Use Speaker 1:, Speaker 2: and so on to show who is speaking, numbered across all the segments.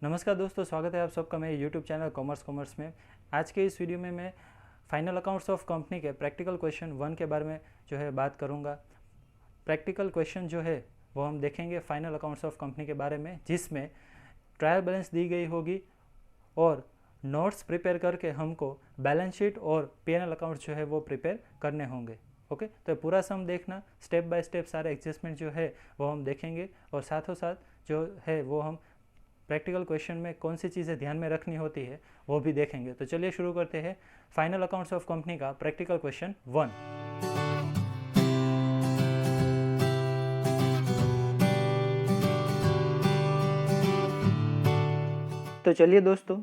Speaker 1: नमस्कार दोस्तों, स्वागत है आप सबका मेरे यूट्यूब चैनल कॉमर्स में। आज के इस वीडियो में मैं फाइनल अकाउंट्स ऑफ कंपनी के प्रैक्टिकल क्वेश्चन 1 के बारे में बात करूंगा। प्रैक्टिकल क्वेश्चन वो हम देखेंगे फाइनल अकाउंट्स ऑफ कंपनी के बारे में, जिसमें ट्रायल बैलेंस दी गई होगी और नोट्स प्रिपेयर करके हमको बैलेंस शीट और P&L अकाउंट्स वो प्रिपेयर करने होंगे। ओके, तो पूरा सम देखना, स्टेप बाय स्टेप सारे एडजस्टमेंट वो हम देखेंगे और साथों साथ वो हम प्रैक्टिकल क्वेश्चन में कौन सी चीज़ें ध्यान में रखनी होती है वो भी देखेंगे। तो चलिए शुरू करते हैं फाइनल अकाउंट्स ऑफ कंपनी का प्रैक्टिकल क्वेश्चन 1। तो चलिए दोस्तों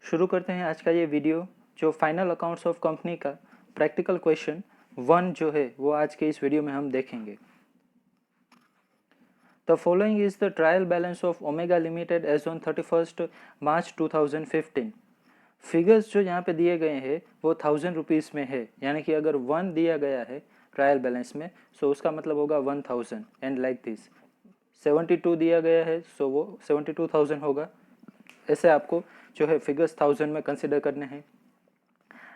Speaker 1: शुरू करते हैं आज का ये वीडियो। जो फाइनल अकाउंट्स ऑफ कंपनी का प्रैक्टिकल क्वेश्चन 1 वो आज के इस वीडियो में हम देखेंगे। The following is the trial balance of Omega Limited as on 31st March 2015। Figures जो यहाँ पे दिए गए हैं वो 1000 रुपीज़ में है, यानी कि अगर 1 दिया गया है ट्रायल बैलेंस में सो उसका मतलब होगा 1000 एंड लाइक दिस। 72 दिया गया है सो वो 72,000 होगा। ऐसे आपको फिगर्स 1000 में कंसिडर करने हैं।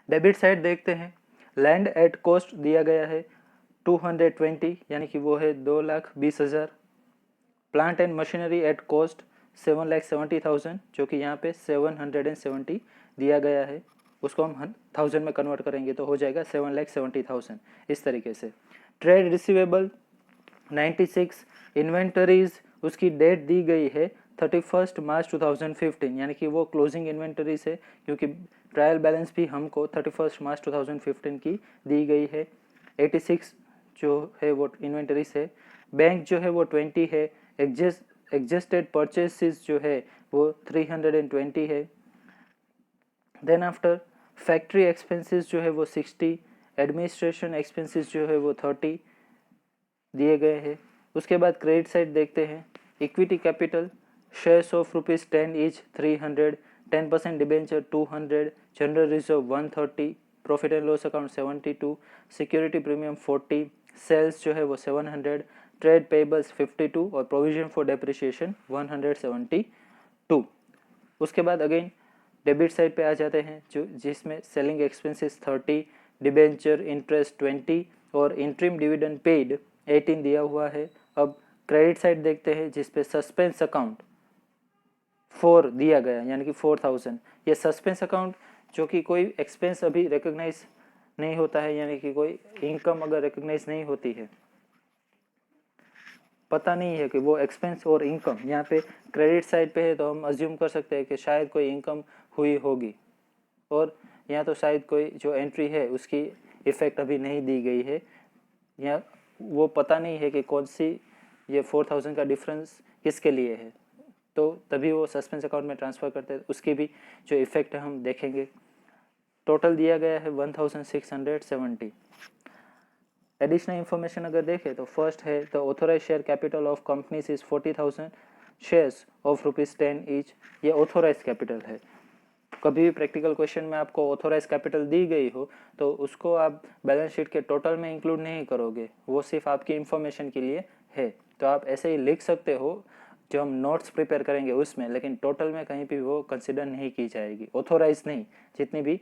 Speaker 1: डेबिट साइड देखते हैं। लैंड एट कॉस्ट दिया गया है 220, यानी कि वो है 2,20,000। Plant and machinery at cost 7,70,000, जो कि यहाँ पे 770 दिया गया है, उसको हम 1000 में कन्वर्ट करेंगे तो हो जाएगा 7,70,000 इस तरीके से। ट्रेड रिसीवेबल 96, इन्वेंटरीज उसकी डेट दी गई है 31 मार्च 2015, यानी कि वो क्लोजिंग इन्वेंटरीज है, क्योंकि ट्रायल बैलेंस भी हमको 31 मार्च 2015 की दी गई है। 86 जो है वो इन्वेंटरीज है। बैंक जो है वो 20 है। एडजस्टेड परचेसेस जो है वो 320 है। देन आफ्टर फैक्ट्री एक्सपेंसेस जो है वो 60, एडमिनिस्ट्रेशन एक्सपेंसेस जो है वो 30 दिए गए हैं। उसके बाद क्रेडिट साइड देखते हैं। Equity capital shares of ₹10 each 300, 10% debenture 200, general reserve 130, profit and loss account 72, security premium 40, sales जो है वो 700, ट्रेड पेबल्स 52 और प्रोविजन फॉर डेप्रिसिएशन 172। उसके बाद अगेन डेबिट साइड पे आ जाते हैं, जो जिसमें सेलिंग एक्सपेंसेस 30, डिबेंचर इंटरेस्ट 20 और इंट्रीम डिविडेंड पेड 18 दिया हुआ है। अब क्रेडिट साइड देखते हैं, जिसपे सस्पेंस अकाउंट 4 दिया गया, यानी कि 4000। ये सस्पेंस अकाउंट जो कि कोई एक्सपेंस अभी रिकॉग्नाइज नहीं होता है, यानी कि कोई इनकम अगर रिकॉग्नाइज नहीं होती है, पता नहीं है कि वो एक्सपेंस और इनकम यहाँ पे क्रेडिट साइड पे है, तो हम अज्यूम कर सकते हैं कि शायद कोई इनकम हुई होगी, और यहाँ तो शायद कोई जो एंट्री है उसकी इफ़ेक्ट अभी नहीं दी गई है, या वो पता नहीं है कि कौन सी ये 4000 का डिफरेंस किसके लिए है, तो तभी वो सस्पेंस अकाउंट में ट्रांसफ़र करते हैं। उसकी भी जो इफ़ेक्ट है हम देखेंगे। टोटल दिया गया है 1670। एडिशनल इन्फॉर्मेशन अगर देखें तो फर्स्ट है the authorise share capital of companies is 40,000 shares of ₹10 each. ये ऑथोराइज कैपिटल है। कभी भी प्रैक्टिकल क्वेश्चन में आपको ऑथोराइज कैपिटल दी गई हो तो उसको आप बैलेंस शीट के टोटल में इंक्लूड नहीं करोगे, वो सिर्फ आपकी इन्फॉर्मेशन के लिए है। तो आप ऐसे ही लिख सकते हो जो हम नोट्स प्रिपेयर करेंगे उसमें, लेकिन टोटल में कहीं भी वो कंसिडर नहीं की जाएगी। ऑथोराइज नहीं, जितनी भी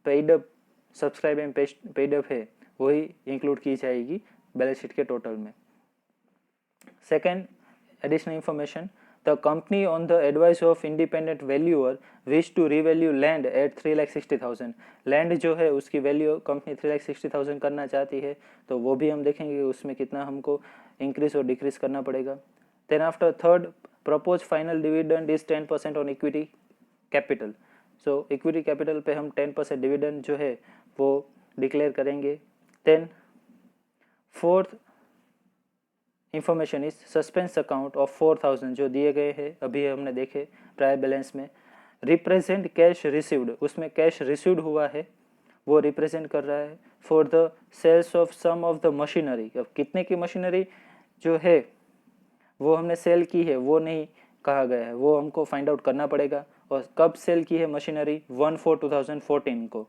Speaker 1: paid up subscribe and paid up है वही इंक्लूड की जाएगी बैलेंस शीट के टोटल में। Second additional information, the company on the advice of independent valuer wish to revalue land at 3,60,000। Land जो है उसकी वैल्यू कंपनी 3,60,000 करना चाहती है, तो वो भी हम देखेंगे उसमें कितना हमको इंक्रीज और डिक्रीज करना पड़ेगा। Then after third, propose final dividend is 10% on equity capital. So equity capital पे हम 10% डिविडेंड जो है वो डिक्लेयर करेंगे। Then fourth information is suspense account of 4000 जो दिए गए हैं, अभी हमने देखे ट्रायल बैलेंस में। रिप्रेजेंट कैश रिसीव्ड, उसमें कैश रिसीव्ड हुआ है वो रिप्रेजेंट कर रहा है। For the sales of some of the machinery, अब कितने की मशीनरी जो है वो हमने सेल की है वो नहीं कहा गया है, वो हमको फाइंड आउट करना पड़ेगा। और कब सेल की है मशीनरी, 1/4/2014 को।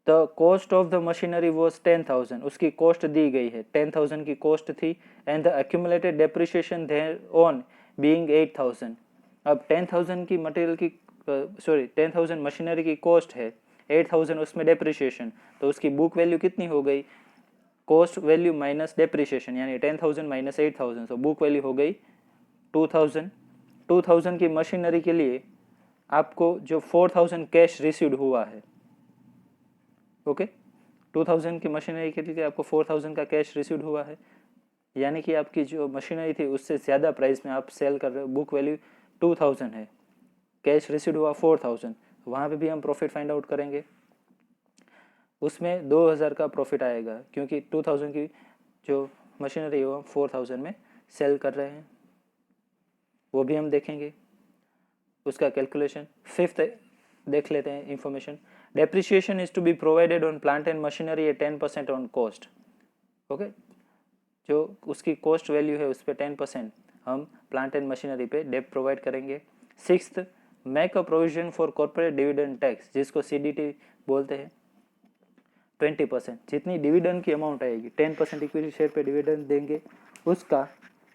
Speaker 1: The cost of the machinery was 10,000, उसकी कॉस्ट दी गई है 10,000 की कॉस्ट थी। And the accumulated depreciation thereon being 8,000, अब 10,000 की मटेरियल की 10,000 मशीनरी की कॉस्ट है, 8,000 उसमें डेप्रिसिएशन, तो उसकी बुक वैल्यू कितनी हो गई, कॉस्ट वैल्यू माइनस डेप्रिसिएशन, यानी 10,000 माइनस 8,000, तो बुक वैल्यू हो गई 2,000। 2,000 की मशीनरी के लिए आपको जो 4,000 कैश रिसीव्ड हुआ है, ओके, 2,000 की मशीनरी के लिए आपको 4,000 का कैश रिसीव्ड हुआ है, यानी कि आपकी जो मशीनरी थी उससे ज़्यादा प्राइस में आप सेल कर रहे हो, बुक वैल्यू 2,000 है, कैश रिसीव्ड हुआ 4,000, वहाँ पे भी हम प्रॉफिट फाइंड आउट करेंगे, उसमें 2,000 का प्रॉफिट आएगा क्योंकि 2,000 की जो मशीनरी है वो हम 4,000 में सेल कर रहे हैं, वो भी हम देखेंगे उसका कैलकुलेशन। फिफ्थ देख लेते हैं information, depreciation is to be provided on plant and machinery at 10% on cost, okay, जो उसकी कॉस्ट वैल्यू है उस पर 10% हम प्लांट एंड मशीनरी पे डेप प्रोवाइड करेंगे। Sixth, make a provision for corporate dividend tax, जिसको CDT बोलते हैं, 20%, जितनी डिविडेंड की अमाउंट आएगी, 10% इक्विटी शेयर पे डिविडेंड देंगे, उसका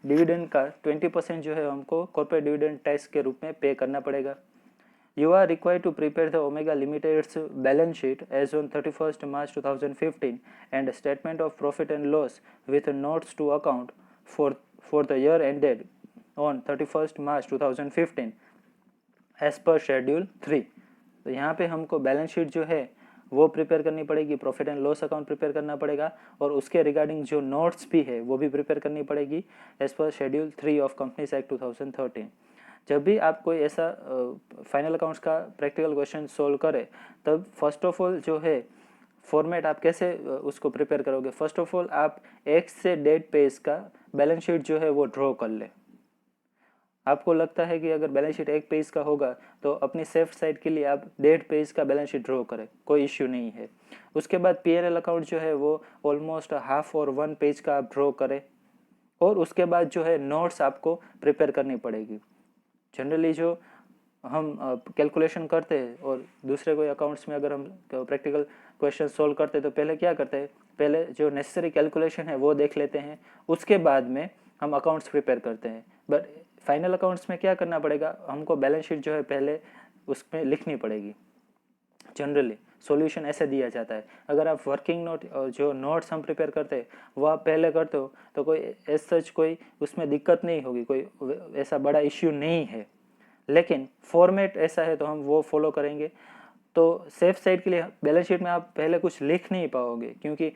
Speaker 1: डिविडेंड का 20% जो है हमको कॉर्पोरेट डिविडेंड टैक्स के रूप में पे करना पड़ेगा। You are required to prepare the Omega Limited's balance sheet as on 31st March 2015 and a statement of profit and loss with notes to account for the year ended on 31st March 2015 as per Schedule 3। तो यहाँ पे हमको balance sheet जो है वो prepare करनी पड़ेगी, profit and loss account prepare करना पड़ेगा, और उसके रिगार्डिंग जो नोट्स भी है वो भी प्रिपेयर करनी पड़ेगी as per Schedule 3 of companies act 2013। जब भी आप कोई ऐसा फाइनल अकाउंट्स का प्रैक्टिकल क्वेश्चन सोल्व करें, तब फर्स्ट ऑफ ऑल जो है फॉर्मेट आप कैसे उसको प्रिपेयर करोगे, फर्स्ट ऑफ ऑल आप एक से डेढ़ पेज का बैलेंस शीट जो है वो ड्रॉ कर ले। आपको लगता है कि अगर बैलेंस शीट एक पेज का होगा तो अपनी सेफ साइड के लिए आप 1.5 पेज का बैलेंस शीट ड्रॉ करें, कोई इश्यू नहीं है। उसके बाद P&L अकाउंट जो है वो ऑलमोस्ट हाफ और 1 पेज का आप ड्रॉ करें, और उसके बाद जो है नोट्स आपको प्रिपेयर करनी पड़ेगी। जनरली जो हम कैलकुलेशन करते हैं और दूसरे कोई अकाउंट्स में अगर हम प्रैक्टिकल क्वेश्चन सोल्व करते हैं तो पहले क्या करते हैं, पहले जो नेसेसरी कैलकुलेशन है वो देख लेते हैं, उसके बाद में हम अकाउंट्स प्रिपेयर करते हैं। बट फाइनल अकाउंट्स में क्या करना पड़ेगा, हमको बैलेंस शीट जो है पहले उसमें लिखनी पड़ेगी। जनरली सॉल्यूशन ऐसे दिया जाता है, अगर आप वर्किंग नोट जो नोट्स हम प्रिपेयर करते हैं वो आप पहले करते हो तो कोई एज सच कोई उसमें दिक्कत नहीं होगी, कोई ऐसा बड़ा इश्यू नहीं है। लेकिन फॉर्मेट ऐसा है तो हम वो फॉलो करेंगे। तो सेफ साइड के लिए बैलेंस शीट में आप पहले कुछ लिख नहीं पाओगे क्योंकि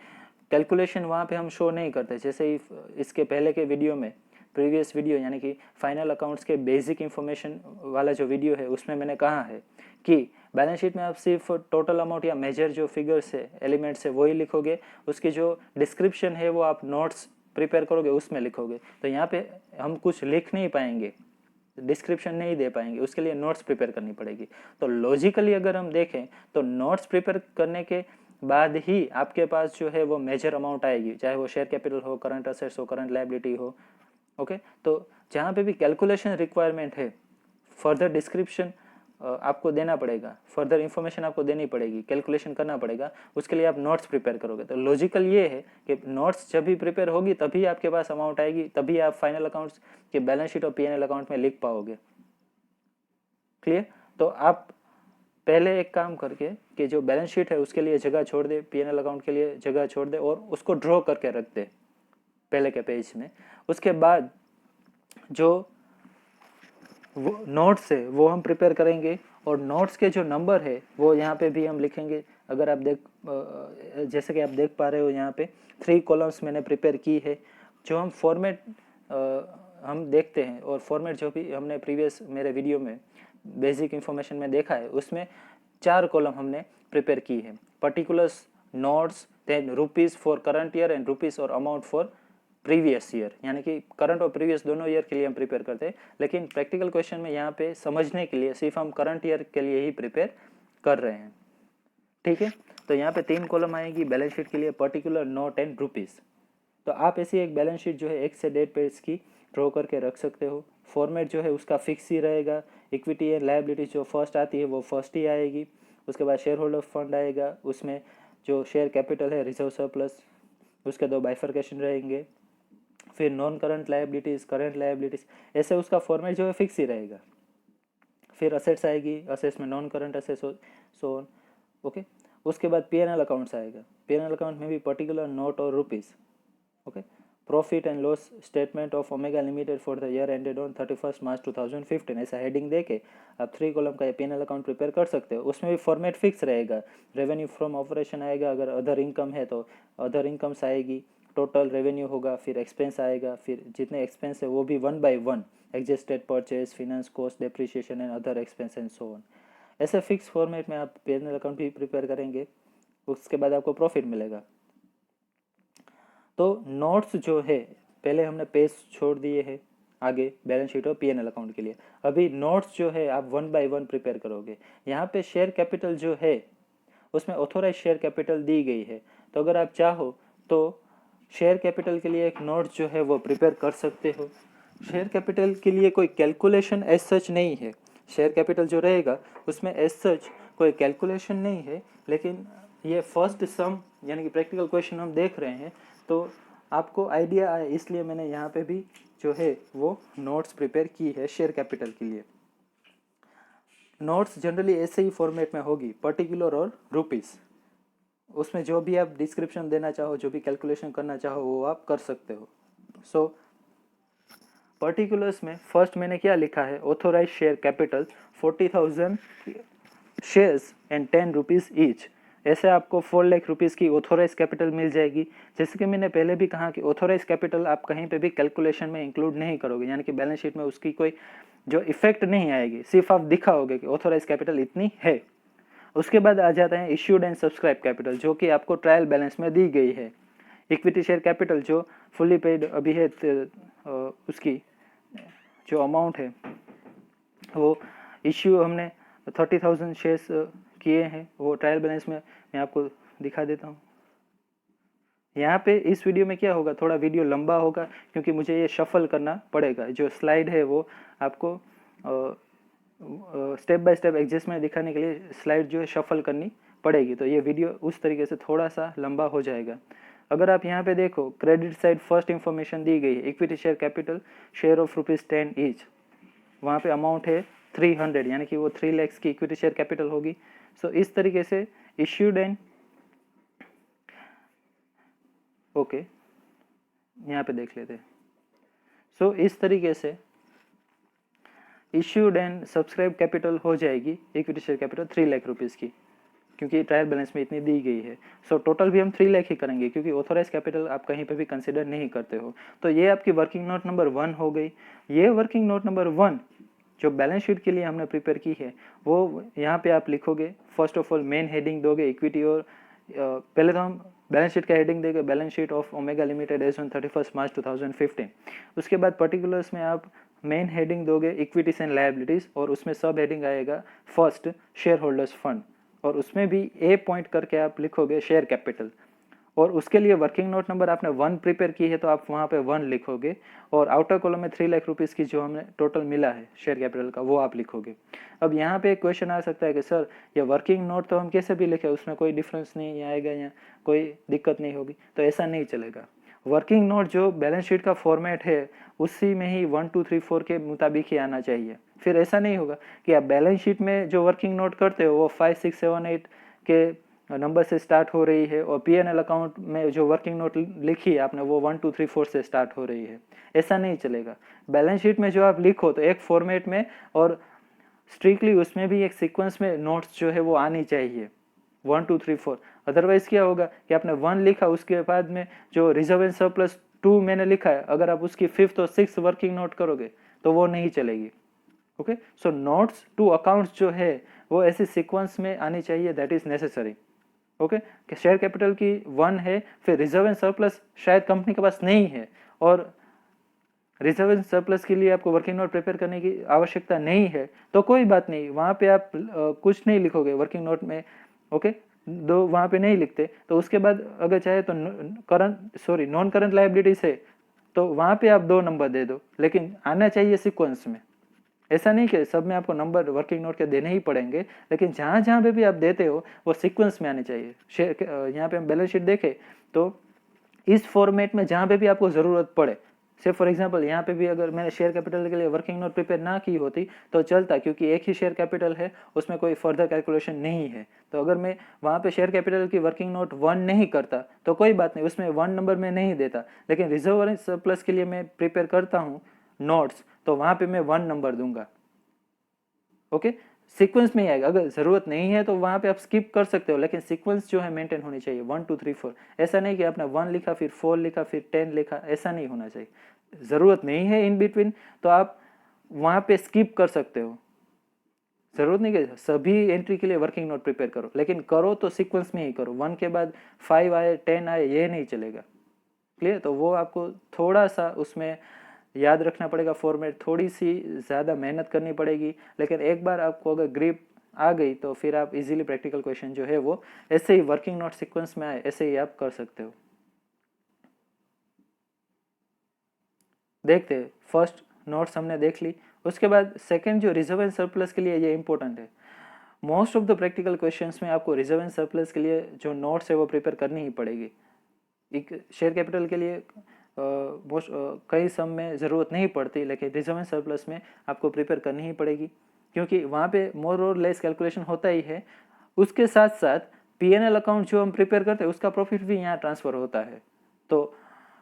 Speaker 1: कैलकुलेशन वहाँ पे हम शो नहीं करते। जैसे ही इसके पहले के वीडियो में, प्रीवियस वीडियो यानी कि फाइनल अकाउंट्स के बेसिक इन्फॉर्मेशन वाला जो वीडियो है उसमें मैंने कहा है कि बैलेंस शीट में आप सिर्फ टोटल अमाउंट या मेजर जो फिगर्स है, एलिमेंट्स है, वही लिखोगे, उसकी जो डिस्क्रिप्शन है वो आप नोट्स प्रिपेयर करोगे उसमें लिखोगे। तो यहाँ पे हम कुछ लिख नहीं पाएंगे, डिस्क्रिप्शन नहीं दे पाएंगे, उसके लिए नोट्स प्रिपेयर करनी पड़ेगी। तो लॉजिकली अगर हम देखें तो नोट्स प्रिपेयर करने के बाद ही आपके पास जो है वो मेजर अमाउंट आएगी, चाहे वो शेयर कैपिटल हो, करंट असेट्स हो, करंट लायबिलिटी हो, ओके। तो जहाँ पे भी कैलकुलेशन रिक्वायरमेंट है, फर्दर डिस्क्रिप्शन आपको देना पड़ेगा, फर्दर इंफॉर्मेशन आपको देनी पड़ेगी, कैलकुलेशन करना पड़ेगा, उसके लिए आप नोट्स प्रिपेयर करोगे। तो लॉजिकल ये है कि नोट्स जब भी प्रिपेयर होगी तभी आपके पास अमाउंट आएगी, तभी आप फाइनल अकाउंट्स के बैलेंस शीट और P&L अकाउंट में लिख पाओगे। क्लियर? तो आप पहले एक काम करके कि जो बैलेंस शीट है उसके लिए जगह छोड़ दे, P&L अकाउंट के लिए जगह छोड़ दे और उसको ड्रॉ करके रख दे पहले के पेज में। उसके बाद जो वो नोट्स है वो हम प्रिपेयर करेंगे, और नोट्स के जो नंबर है वो यहाँ पे भी हम लिखेंगे। अगर आप जैसे कि आप देख पा रहे हो यहाँ पे 3 कॉलम्स मैंने प्रिपेयर की है। जो हम फॉर्मेट हम देखते हैं, और फॉर्मेट जो भी हमने प्रीवियस मेरे वीडियो में बेसिक इन्फॉर्मेशन में देखा है उसमें 4 कॉलम हमने प्रिपेयर की है, particulars, notes, then rupees for current year and rupees और अमाउंट फॉर प्रीवियस ईयर, यानी कि करंट और प्रीवियस दोनों ईयर के लिए हम प्रिपेयर करते हैं। लेकिन प्रैक्टिकल क्वेश्चन में यहाँ पे समझने के लिए सिर्फ हम करंट ईयर के लिए ही प्रिपेयर कर रहे हैं, ठीक है। तो यहाँ पे 3 कॉलम आएगी बैलेंस शीट के लिए, पर्टिकुलर, नोट एंड रुपीज़। तो आप ऐसी एक बैलेंस शीट जो है 1 से 1.5 पेज की ड्रॉ करके रख सकते हो। फॉर्मेट जो है उसका फिक्स ही रहेगा, इक्विटी एंड लायबिलिटी जो फर्स्ट आती है वो फर्स्ट ही आएगी, उसके बाद शेयर होल्डर फंड आएगा, उसमें जो शेयर कैपिटल है, रिजर्व सरप्लस, उसके 2 बाइफर्केशन रहेंगे, फिर non current liabilities, current liabilities, ऐसे उसका फॉर्मेट जो है फिक्स ही रहेगा। फिर असेट्स आएगी, असेट्स में non current assets so on. Okay, उसके बाद P&L अकाउंट्स आएगा। P&L अकाउंट में भी पर्टिकुलर नोट और rupees. Okay, profit and loss statement of omega limited for the year ended on 31 March 2015, ऐसा हेडिंग देके आप 3 कॉलम का P&L अकाउंट प्रिपेयर कर सकते हो। उसमें भी फॉर्मेट फिक्स रहेगा, रेवेन्यू फ्रॉम ऑपरेशन आएगा, अगर अदर इनकम है तो अदर इनकम्स आएगी, टोटल रेवेन्यू होगा, फिर एक्सपेंस आएगा, फिर जितने एक्सपेंस है वो भी 1 by 1, adjusted purchase, finance cost, depreciation and other expense and so on. ऐसे फिक्स फॉर्मेट में आप P&L अकाउंट भी प्रिपेयर करेंगे, उसके बाद आपको प्रॉफिट मिलेगा। तो नोट्स जो है, पहले हमने पेज छोड़ दिए हैं आगे बैलेंस शीट और P&L अकाउंट के लिए। अभी नोट्स जो है आप 1 by 1 प्रिपेयर करोगे। यहाँ पे शेयर कैपिटल जो है उसमें ऑथोराइज शेयर कैपिटल दी गई है, तो अगर आप चाहो तो शेयर कैपिटल के लिए एक नोट जो है वो प्रिपेयर कर सकते हो। शेयर कैपिटल के लिए कोई कैलकुलेशन एज सच नहीं है। शेयर कैपिटल जो रहेगा उसमें एज सच कोई कैलकुलेशन नहीं है, लेकिन ये फर्स्ट सम यानी कि प्रैक्टिकल क्वेश्चन हम देख रहे हैं तो आपको आइडिया आए, इसलिए मैंने यहाँ पे भी जो है वो नोट्स प्रिपेयर की है शेयर कैपिटल के लिए। नोट्स जनरली ऐसे ही फॉर्मेट में होगी, पर्टिकुलर और रुपीस। उसमें जो भी आप डिस्क्रिप्शन देना चाहो, जो भी कैलकुलेशन करना चाहो वो आप कर सकते हो। सो पर्टिकुलर्स में फर्स्ट मैंने क्या लिखा है, authorise share capital 40,000 shares and 10 rupees each. ऐसे आपको 4 लाख रुपीज़ की ऑथोराइज कैपिटल मिल जाएगी। जैसे कि मैंने पहले भी कहा कि ऑथोराइज कैपिटल आप कहीं पे भी कैलकुलेशन में इंक्लूड नहीं करोगे, यानी कि बैलेंस शीट में उसकी कोई जो इफेक्ट नहीं आएगी, सिर्फ आप दिखाओगे कि ऑथोराइज कैपिटल इतनी है। उसके बाद आ जाता है इश्यूड एंड सब्सक्राइब कैपिटल, जो कि आपको ट्रायल बैलेंस में दी गई है। इक्विटी शेयर कैपिटल जो फुल्ली पेड अभी है, उसकी जो अमाउंट है वो इश्यू हमने 30,000 शेयर्स किए हैं, वो ट्रायल बैलेंस में मैं आपको दिखा देता हूँ। यहाँ पे इस वीडियो में क्या होगा, थोड़ा वीडियो लंबा होगा क्योंकि मुझे ये शफल करना पड़ेगा। जो स्लाइड है वो आपको स्टेप बाय स्टेप एडजस्टमेंट दिखाने के लिए स्लाइड जो है शफल करनी पड़ेगी, तो ये वीडियो उस तरीके से थोड़ा सा लंबा हो जाएगा। अगर आप यहाँ पे देखो, क्रेडिट साइड फर्स्ट इंफॉर्मेशन दी गई है, equity share capital share of ₹10 each, वहाँ पे अमाउंट है 300, यानी कि वो 3 लाख की इक्विटी शेयर कैपिटल होगी। सो इस तरीके से इश्यूड एंड ओके यहाँ पे देख लेते हैं। सो इस तरीके से इश्यूड एंड सब्सक्राइब कैपिटल हो जाएगी equity share capital 3 lakh rupees की, क्योंकि ट्रायल बैलेंस में इतनी दी गई है। सो टोटल भी हम 3 लाख ही करेंगे, क्योंकि ऑथोराइज कैपिटल आप कहीं पे भी कंसिडर नहीं करते हो। तो ये आपकी वर्किंग नोट नंबर 1 हो गई। ये वर्किंग नोट नंबर 1 जो बैलेंस शीट के लिए हमने प्रिपेयर की है वो यहाँ पे आप लिखोगे। First of all main heading दोगे इक्विटी, और पहले तो हम बैलेंस शीट का हेडिंग देंगे, balance sheet of omega limited as on 31 March 2015। उसके बाद पर्टिकुलर्स में आप मेन हेडिंग दोगे इक्विटीज एंड लायबिलिटीज, और उसमें सब हेडिंग आएगा फर्स्ट शेयर होल्डर्स फंड, और उसमें भी ए पॉइंट करके आप लिखोगे शेयर कैपिटल। और उसके लिए वर्किंग नोट नंबर आपने 1 प्रिपेयर की है तो आप वहाँ पे 1 लिखोगे, और आउटर कॉलम में 3 लाख रुपीज़ की जो हमें टोटल मिला है शेयर कैपिटल का वो आप लिखोगे। अब यहाँ पे एक क्वेश्चन आ सकता है कि सर ये वर्किंग नोट तो हम कैसे भी लिखे, उसमें कोई डिफरेंस नहीं आएगा या कोई दिक्कत नहीं होगी, तो ऐसा नहीं चलेगा। वर्किंग नोट जो बैलेंस शीट का फॉर्मेट है उसी में ही 1 2 3 4 के मुताबिक ही आना चाहिए। फिर ऐसा नहीं होगा कि आप बैलेंस शीट में जो वर्किंग नोट करते हो वो 5 6 7 8 के नंबर से स्टार्ट हो रही है, और P&L अकाउंट में जो वर्किंग नोट लिखी है आपने वो 1 2 3 4 से स्टार्ट हो रही है। ऐसा नहीं चलेगा। बैलेंस शीट में जो आप लिखो तो एक फॉर्मेट में, और स्ट्रिक्टली उसमें भी एक सीक्वेंस में नोट्स जो है वो आनी चाहिए 1 2 3 4। अदरवाइज क्या होगा कि आपने 1 लिखा, उसके बाद में जो रिजर्व एंड सरप्लस 2 मैंने लिखा है, अगर आप उसकी 5th और 6th वर्किंग नोट करोगे तो वो नहीं चलेगी। Okay, so notes to accounts जो है वो ऐसे सीक्वेंस में आनी चाहिए, दैट इज नेसेसरी। ओके, कि शेयर कैपिटल की 1 है, फिर रिजर्व एंड सरप्लस शायद कंपनी के पास नहीं है, और रिजर्व एंड सरप्लस के लिए आपको वर्किंग नोट प्रिपेयर करने की आवश्यकता नहीं है, तो कोई बात नहीं, वहाँ पे आप कुछ नहीं लिखोगे वर्किंग नोट में। ओके, दो वहाँ पे नहीं लिखते, तो उसके बाद अगर चाहे तो नॉन करंट लायबिलिटीज है तो वहाँ पे आप 2 नंबर दे दो, लेकिन आना चाहिए सीक्वेंस में। ऐसा नहीं कि सब में आपको नंबर वर्किंग नोट के देने ही पड़ेंगे, लेकिन जहाँ जहाँ पे भी आप देते हो वो सीक्वेंस में आने चाहिए। यहाँ पे हम बैलेंस शीट देखें तो इस फॉर्मेट में जहाँ पे भी आपको ज़रूरत पड़े, सिर्फ फॉर एग्जांपल यहाँ पे भी अगर मैंने शेयर कैपिटल के लिए वर्किंग नोट प्रिपेयर ना की होती तो चलता, क्योंकि एक ही शेयर कैपिटल है, उसमें कोई फर्दर कैलकुलेशन नहीं है। तो अगर मैं वहाँ पे शेयर कैपिटल की वर्किंग नोट 1 नहीं करता तो कोई बात नहीं, उसमें 1 नंबर में नहीं देता, लेकिन रिजर्व एंड सरप्लस के लिए मैं प्रिपेयर करता हूँ नोट्स, तो वहाँ पे मैं 1 नंबर दूंगा। ओके, सीक्वेंस में ही आएगा। अगर जरूरत नहीं है तो वहां पे आप स्किप कर सकते हो, लेकिन सीक्वेंस जो है मेंटेन होनी चाहिए 1 2 3 4। ऐसा नहीं कि आपने 1 लिखा फिर 4 लिखा फिर 10 लिखा, ऐसा नहीं होना चाहिए। जरूरत नहीं है इन बिटवीन तो आप वहां पे स्किप कर सकते हो। जरूरत नहीं कि सभी एंट्री के लिए वर्किंग नोट प्रिपेयर करो, लेकिन करो तो सीक्वेंस में ही करो। 1 के बाद 5 आए 10 आए ये नहीं चलेगा। क्लियर? तो वो आपको थोड़ा सा उसमें याद रखना पड़ेगा, फॉर्मेट थोड़ी सी ज़्यादा मेहनत करनी पड़ेगी, लेकिन एक बार आपको अगर ग्रिप आ गई तो फिर आप इजीली प्रैक्टिकल क्वेश्चन जो है वो ऐसे ही वर्किंग नोट सीक्वेंस में आए ऐसे ही आप कर सकते हो। देखते हैं, फर्स्ट नोट्स हमने देख ली, उसके बाद सेकंड जो रिजर्व एंड सरप्लस के लिए ये इंपॉर्टेंट है। Most of the practical questions में आपको रिजर्व एंड सरप्लस के लिए जो नोट्स है वो प्रिपेयर करनी ही पड़ेगी। एक शेयर कैपिटल के लिए कई सम में ज़रूरत नहीं पड़ती, लेकिन रिजर्व एंड सरप्लस में आपको प्रिपेयर करनी ही पड़ेगी, क्योंकि वहाँ पे मोर और लेस कैलकुलेशन होता ही है। उसके साथ साथ पीएनएल अकाउंट जो हम प्रिपेयर करते हैं उसका प्रॉफिट भी यहाँ ट्रांसफ़र होता है। तो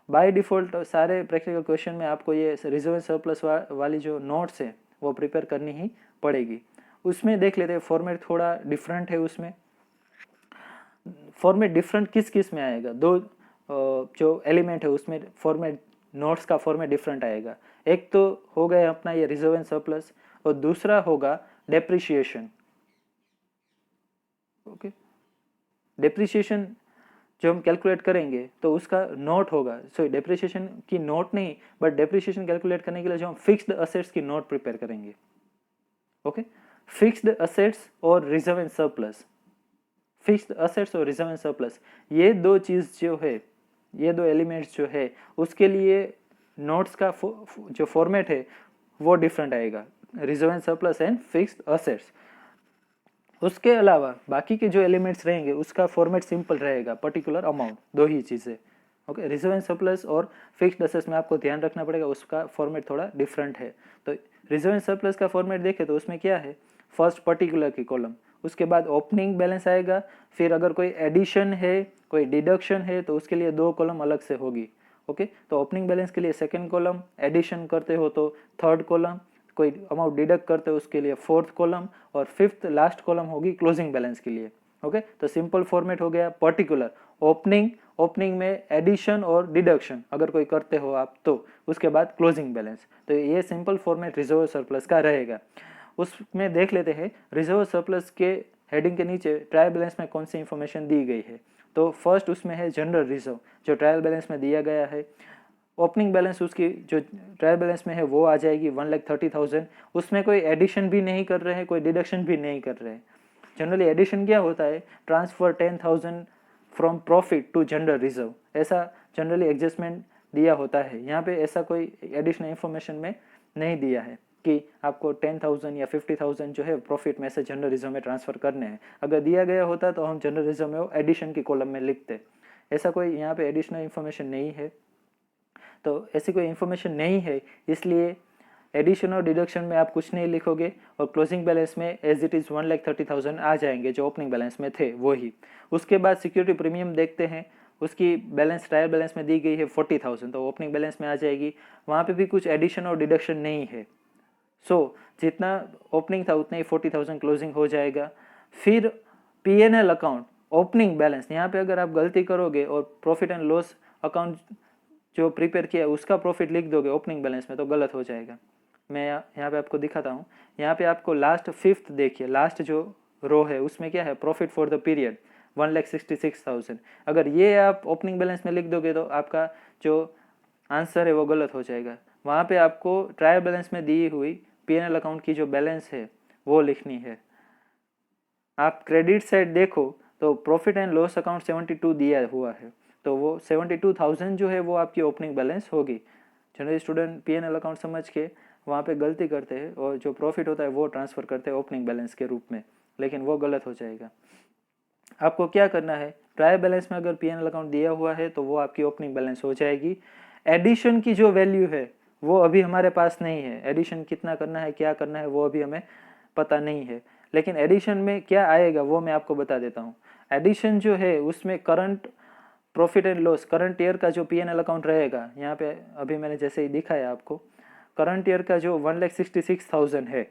Speaker 1: बाय डिफ़ॉल्ट सारे प्रैक्टिकल क्वेश्चन में आपको ये रिजर्व एंड सरप्लस वाली जो नोट्स है वो प्रिपेयर करनी ही पड़ेगी। उसमें देख लेते हैं, फॉर्मेट थोड़ा डिफरेंट है। उसमें फॉर्मेट डिफरेंट किस किस में आएगा, दो जो एलिमेंट है उसमें फॉर्मेट नोट्स का फॉर्मेट डिफरेंट आएगा। एक तो हो गया अपना ये रिजर्व एंड सरप्लस, और दूसरा होगा डेप्रिसिएशन। ओके, डेप्रिसिएशन जो हम कैलकुलेट करेंगे तो उसका नोट होगा, सो डेप्रिसिएशन की नोट नहीं, बट डेप्रिसिएशन कैलकुलेट करने के लिए जो हम फिक्स्ड असेट्स की नोट प्रिपेयर करेंगे। ओके, फिक्स्ड असेट्स और reserve and surplus, fixed assets और रिजर्व एंड सरप्लस, ये दो चीज़ जो है, ये दो एलिमेंट्स जो है उसके लिए नोट्स का जो फॉर्मेट है वो डिफरेंट आएगा, reserve and surplus and fixed assets. उसके अलावा बाकी के जो एलिमेंट्स रहेंगे उसका फॉर्मेट सिंपल रहेगा, पर्टिकुलर अमाउंट, दो ही चीज़ें। ओके, रिजर्व एंड सरप्लस और फिक्स्ड असेट्स में आपको ध्यान रखना पड़ेगा, उसका फॉर्मेट थोड़ा डिफरेंट है। तो रिजर्व एंड सरप्लस का फॉर्मेट देखें तो उसमें क्या है, फर्स्ट पर्टिकुलर की कॉलम, उसके बाद ओपनिंग बैलेंस आएगा, फिर अगर कोई एडिशन है कोई डिडक्शन है तो उसके लिए 2 कॉलम अलग से होगी। ओके, तो ओपनिंग बैलेंस के लिए सेकंड कॉलम, एडिशन करते हो तो थर्ड कॉलम, कोई अमाउंट डिडक्ट करते हो उसके लिए फोर्थ कॉलम, और फिफ्थ लास्ट कॉलम होगी क्लोजिंग बैलेंस के लिए। ओके, तो सिंपल फॉर्मेट हो गया पर्टिकुलर, ओपनिंग, ओपनिंग में एडिशन और डिडक्शन अगर कोई करते हो आप तो, उसके बाद क्लोजिंग बैलेंस। तो ये सिंपल फॉर्मेट रिजर्व सरप्लस का रहेगा। उसमें देख लेते हैं रिजर्व सरप्लस के हेडिंग के नीचे ट्रायल बैलेंस में कौन सी इंफॉर्मेशन दी गई है। तो फर्स्ट उसमें है जनरल रिजर्व, जो ट्रायल बैलेंस में दिया गया है। ओपनिंग बैलेंस उसकी जो ट्रायल बैलेंस में है वो आ जाएगी 1,30,000। उसमें कोई एडिशन भी नहीं कर रहे हैं, कोई डिडक्शन भी नहीं कर रहे हैं। जनरली एडिशन क्या होता है, transfer 10,000 from profit to general reserve, ऐसा जनरली एडजस्टमेंट दिया होता है। यहाँ पे ऐसा कोई एडिशनल इंफॉर्मेशन में नहीं दिया है कि आपको 10,000 या 50,000 जो है प्रॉफिट में से जनरल रिजर्व में ट्रांसफर करने हैं। अगर दिया गया होता तो हम जनरल रिजर्व में वो एडिशन की कॉलम में लिखते। ऐसा कोई यहाँ पे एडिशनल इंफॉर्मेशन नहीं है, तो ऐसी कोई इन्फॉर्मेशन नहीं है, इसलिए एडिशन और डिडक्शन में आप कुछ नहीं लिखोगे, और क्लोजिंग बैलेंस में एज इट इज़ 1,30,000 आ जाएंगे जो ओपनिंग बैलेंस में थे वो ही। उसके बाद सिक्योरिटी प्रीमियम देखते हैं, उसकी बैलेंस ट्रायल बैलेंस में दी गई है 40,000, तो ओपनिंग बैलेंस में आ जाएगी। वहाँ पे भी कुछ एडिशन और डिडक्शन नहीं है, सो जितना ओपनिंग था उतना ही 40,000 क्लोजिंग हो जाएगा। फिर पीएनएल अकाउंट, ओपनिंग बैलेंस, यहाँ पे अगर आप गलती करोगे और प्रॉफिट एंड लॉस अकाउंट जो प्रिपेयर किया उसका प्रॉफिट लिख दोगे ओपनिंग बैलेंस में तो गलत हो जाएगा। मैं यहाँ पे आपको दिखाता हूँ। यहाँ पे आपको लास्ट फिफ्थ देखिए, लास्ट जो रो है उसमें क्या है, प्रॉफिट फॉर द पीरियड 1,66,000। अगर ये आप ओपनिंग बैलेंस में लिख दोगे तो आपका जो आंसर है वो गलत हो जाएगा। वहाँ पे आपको ट्रायल बैलेंस में दी हुई पीएनएल अकाउंट की जो बैलेंस है वो लिखनी है। आप क्रेडिट साइड देखो तो प्रॉफिट एंड लॉस अकाउंट 72 दिया हुआ है, तो वो 72,000 जो है वो आपकी ओपनिंग बैलेंस होगी। जनरली स्टूडेंट पीएनएल अकाउंट समझ के वहाँ पे गलती करते हैं और जो प्रॉफिट होता है वो ट्रांसफ़र करते हैं ओपनिंग बैलेंस के रूप में, लेकिन वो गलत हो जाएगा। आपको क्या करना है, ट्रायल बैलेंस में अगर पीएनएल अकाउंट दिया हुआ है तो वो आपकी ओपनिंग बैलेंस हो जाएगी। एडिशन की जो वैल्यू है वो अभी हमारे पास नहीं है, एडिशन कितना करना है, क्या करना है, वो अभी हमें पता नहीं है। लेकिन एडिशन में क्या आएगा वो मैं आपको बता देता हूँ। एडिशन जो है उसमें current profit and loss, current year का जो P&L अकाउंट रहेगा, यहाँ पे अभी मैंने जैसे ही दिखाया आपको, करंट ईयर का जो 1,66,000 है,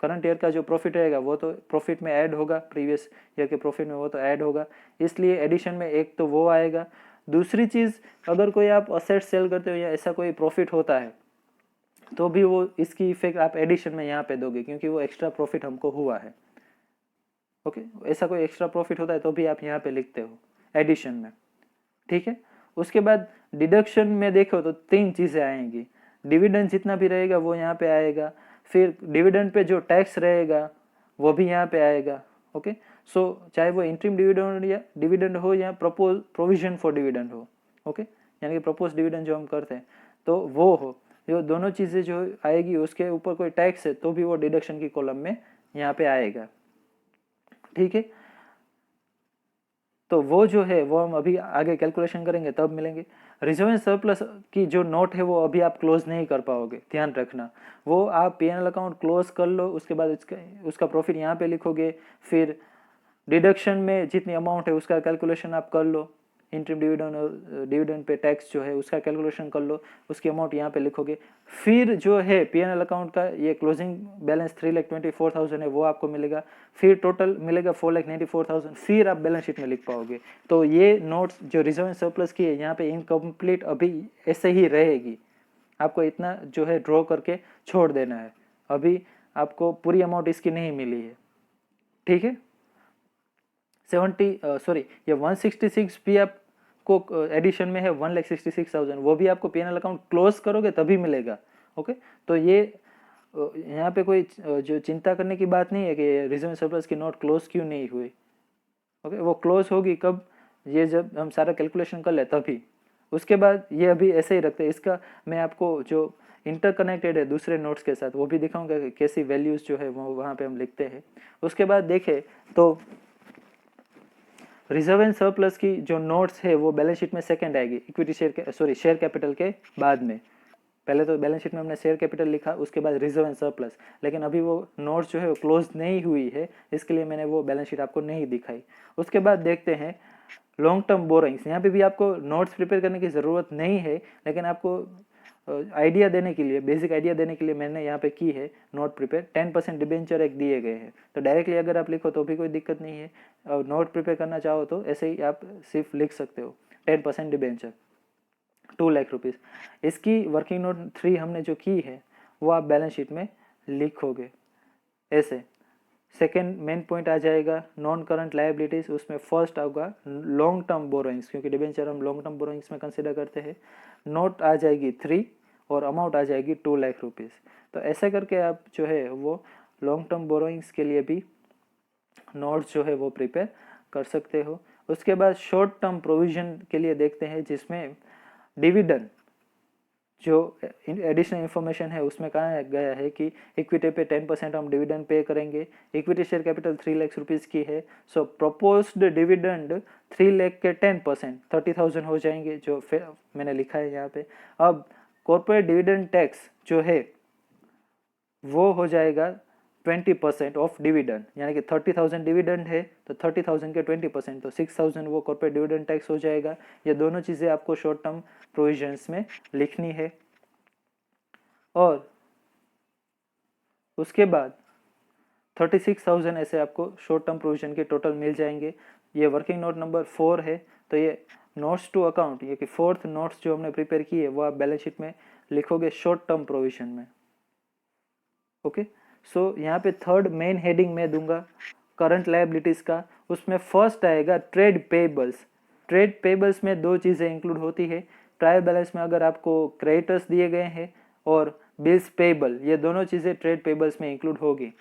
Speaker 1: करंट ईयर का जो प्रॉफिट रहेगा वो तो प्रॉफिट में ऐड होगा, प्रीवियस ईयर के प्रॉफिट में वो तो ऐड होगा, इसलिए एडिशन में एक तो वो आएगा। दूसरी चीज़, अगर कोई आप असेट सेल करते हो या ऐसा कोई प्रॉफिट होता है तो भी वो इसकी इफेक्ट आप एडिशन में यहाँ पे दोगे, क्योंकि वो एक्स्ट्रा प्रॉफिट हमको हुआ है। ओके, ऐसा कोई एक्स्ट्रा प्रॉफिट होता है तो भी आप यहाँ पे लिखते हो एडिशन में, ठीक है। उसके बाद डिडक्शन में देखो तो 3 चीज़ें आएंगी, डिविडेंड जितना भी रहेगा वो यहाँ पे आएगा, फिर डिविडेंड पे जो टैक्स रहेगा वो भी यहाँ पे आएगा। ओके, सो चाहे वो इंटरिम डिविडेंड हो या प्रपोज प्रोविजन फॉर डिविडेंड हो, ओके, यानी कि प्रपोज डिविडेंड जो हम करते हैं तो वो हो, जो दोनों चीज़ें जो आएगी उसके ऊपर कोई टैक्स है तो भी वो डिडक्शन की कॉलम में यहाँ पे आएगा, ठीक है। तो वो जो है वो हम अभी आगे कैलकुलेशन करेंगे तब मिलेंगे। रिजर्व एंड सरप्लस की जो नोट है वो अभी आप क्लोज नहीं कर पाओगे, ध्यान रखना। वो आप P&L अकाउंट क्लोज कर लो, उसके बाद उसका प्रॉफिट यहाँ पे लिखोगे, फिर डिडक्शन में जितनी अमाउंट है उसका कैलकुलेशन आप कर लो, इंटरिम डिविडेंड पे टैक्स जो है उसका कैलकुलेशन कर लो, उसकी अमाउंट यहाँ पे लिखोगे, फिर जो है P&L अकाउंट का ये क्लोजिंग बैलेंस 3,24,000 है वो आपको मिलेगा, फिर टोटल मिलेगा 4,94,000, फिर आप बैलेंस शीट में लिख पाओगे। तो ये नोट्स जो रिजर्व एंड सरप्लस की है यहाँ पे इनकम्प्लीट अभी ऐसे ही रहेगी, आपको इतना जो है ड्रॉ करके छोड़ देना है, अभी आपको पूरी अमाउंट इसकी नहीं मिली है, ठीक है। 166 भी आपको एडिशन में है, 1,66,000 वो भी आपको P&L अकाउंट क्लोज करोगे तभी मिलेगा। ओके, तो ये यहाँ पे कोई जो चिंता करने की बात नहीं है कि रिजर्व सरप्लस की नोट क्लोज क्यों नहीं हुई। ओके, वो क्लोज होगी कब, ये जब हम सारा कैलकुलेशन कर ले तभी, उसके बाद ये अभी ऐसे ही रखते हैं। इसका मैं आपको जो इंटरकनेक्टेड है दूसरे नोट्स के साथ वो भी दिखाऊंगा कि कैसी वैल्यूज जो है वो वहाँ पे हम लिखते हैं। उसके बाद देखें तो रिजर्व एंड सरप्लस की जो नोट्स है वो बैलेंस शीट में सेकंड आएगी, इक्विटी शेयर कैपिटल के बाद में। पहले तो बैलेंस शीट में हमने शेयर कैपिटल लिखा, उसके बाद रिजर्व एंड सरप्लस, लेकिन अभी वो नोट्स जो है वो क्लोज नहीं हुई है, इसके लिए मैंने वो बैलेंस शीट आपको नहीं दिखाई। उसके बाद देखते हैं लॉन्ग टर्म बोरोइंग्स। यहाँ पे भी आपको नोट्स प्रिपेयर करने की ज़रूरत नहीं है, लेकिन आपको आइडिया देने के लिए, बेसिक आइडिया देने के लिए मैंने यहाँ पे की है नोट प्रिपेयर। 10% डिबेंचर एक दिए गए हैं, तो डायरेक्टली अगर आप लिखो तो भी कोई दिक्कत नहीं है, और नोट प्रिपेयर करना चाहो तो ऐसे ही आप सिर्फ लिख सकते हो 10% डिबेंचर 2 लाख रुपीज़। इसकी वर्किंग नोट 3 हमने जो की है वो आप बैलेंस शीट में लिखोगे ऐसे। सेकेंड मेन पॉइंट आ जाएगा नॉन करंट लायबिलिटीज, उसमें फर्स्ट होगा लॉन्ग टर्म बोरोइंग्स, क्योंकि डिबेंचर हम लॉन्ग टर्म बोरोइंग्स में कंसिडर करते हैं। नोट आ जाएगी 3 और अमाउंट आ जाएगी 2 लाख रुपीज़। तो ऐसे करके आप जो है वो लॉन्ग टर्म बोरोइंग्स के लिए भी नोट्स जो है वो प्रिपेयर कर सकते हो। उसके बाद शॉर्ट टर्म प्रोविजन के लिए देखते हैं, जिसमें डिविडेंड जो एडिशनल इन्फॉर्मेशन है उसमें कहा गया है कि इक्विटी पे 10% हम डिविडेंड पे करेंगे। Equity share capital 3 lakh rupees की है, सो प्रपोज्ड डिविडेंड 3 लाख के 10% 30,000 हो जाएंगे, जो फिर मैंने लिखा है यहाँ पे। अब कॉर्पोरेट डिविडेंड टैक्स जो है वो हो जाएगा 20% ऑफ डिविडेंड, यानी कि 30,000 डिविडेंड है तो 30,000 के 20%, तो 6,000 वो कॉर्पोरेट डिविडेंड टैक्स हो जाएगा। ये दोनों चीज़ें आपको शॉर्ट टर्म प्रोविजंस में लिखनी है। और उसके बाद 36,000 ऐसे आपको शॉर्ट टर्म प्रोविजन के टोटल मिल जाएंगे। ये वर्किंग नोट नंबर 4 है, तो ये नोट्स टू अकाउंट, ये कि फोर्थ नोट्स जो हमने प्रिपेयर की है वो आप बैलेंस शीट में लिखोगे शॉर्ट टर्म प्रोविजन में। ओके, सो यहाँ पे थर्ड मेन हेडिंग में दूंगा करंट लायबिलिटीज का, उसमें फर्स्ट आएगा ट्रेड पेबल्स। ट्रेड पेबल्स में 2 चीज़ें इंक्लूड होती है। ट्रायल बैलेंस में अगर आपको क्रेडिटर्स दिए गए हैं और बिल्स पेबल, ये दोनों चीज़ें ट्रेड पेबल्स में इंक्लूड होगी।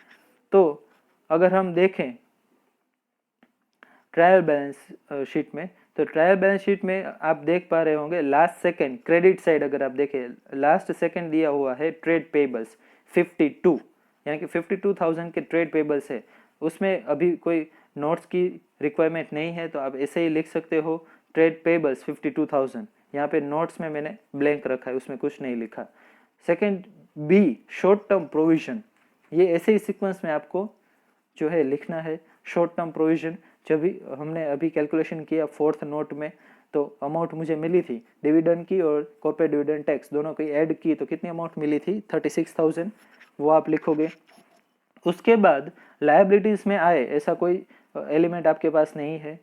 Speaker 1: तो अगर हम देखें ट्रायल बैलेंस शीट में, तो ट्रायल बैलेंस शीट में आप देख पा रहे होंगे लास्ट सेकंड क्रेडिट साइड अगर आप देखें लास्ट सेकंड दिया हुआ है ट्रेड पेबल्स 52, यानी कि 52,000 के ट्रेड पेबल्स है। उसमें अभी कोई नोट्स की रिक्वायरमेंट नहीं है, तो आप ऐसे ही लिख सकते हो ट्रेड पेबल्स 52,000, यहाँ पे नोट्स में मैंने ब्लैंक रखा है, उसमें कुछ नहीं लिखा। Second B, short term provision, ये ऐसे ही सीक्वेंस में आपको जो है लिखना है। शॉर्ट टर्म प्रोविजन, जब भी हमने अभी कैलकुलेशन किया फोर्थ नोट में, तो अमाउंट मुझे मिली थी डिविडेंड की और कॉर्पोरेट डिविडेंड टैक्स दोनों की ऐड की, तो कितनी अमाउंट मिली थी 36,000, वो आप लिखोगे। उसके बाद लायबिलिटीज में आए ऐसा कोई एलिमेंट आपके पास नहीं है,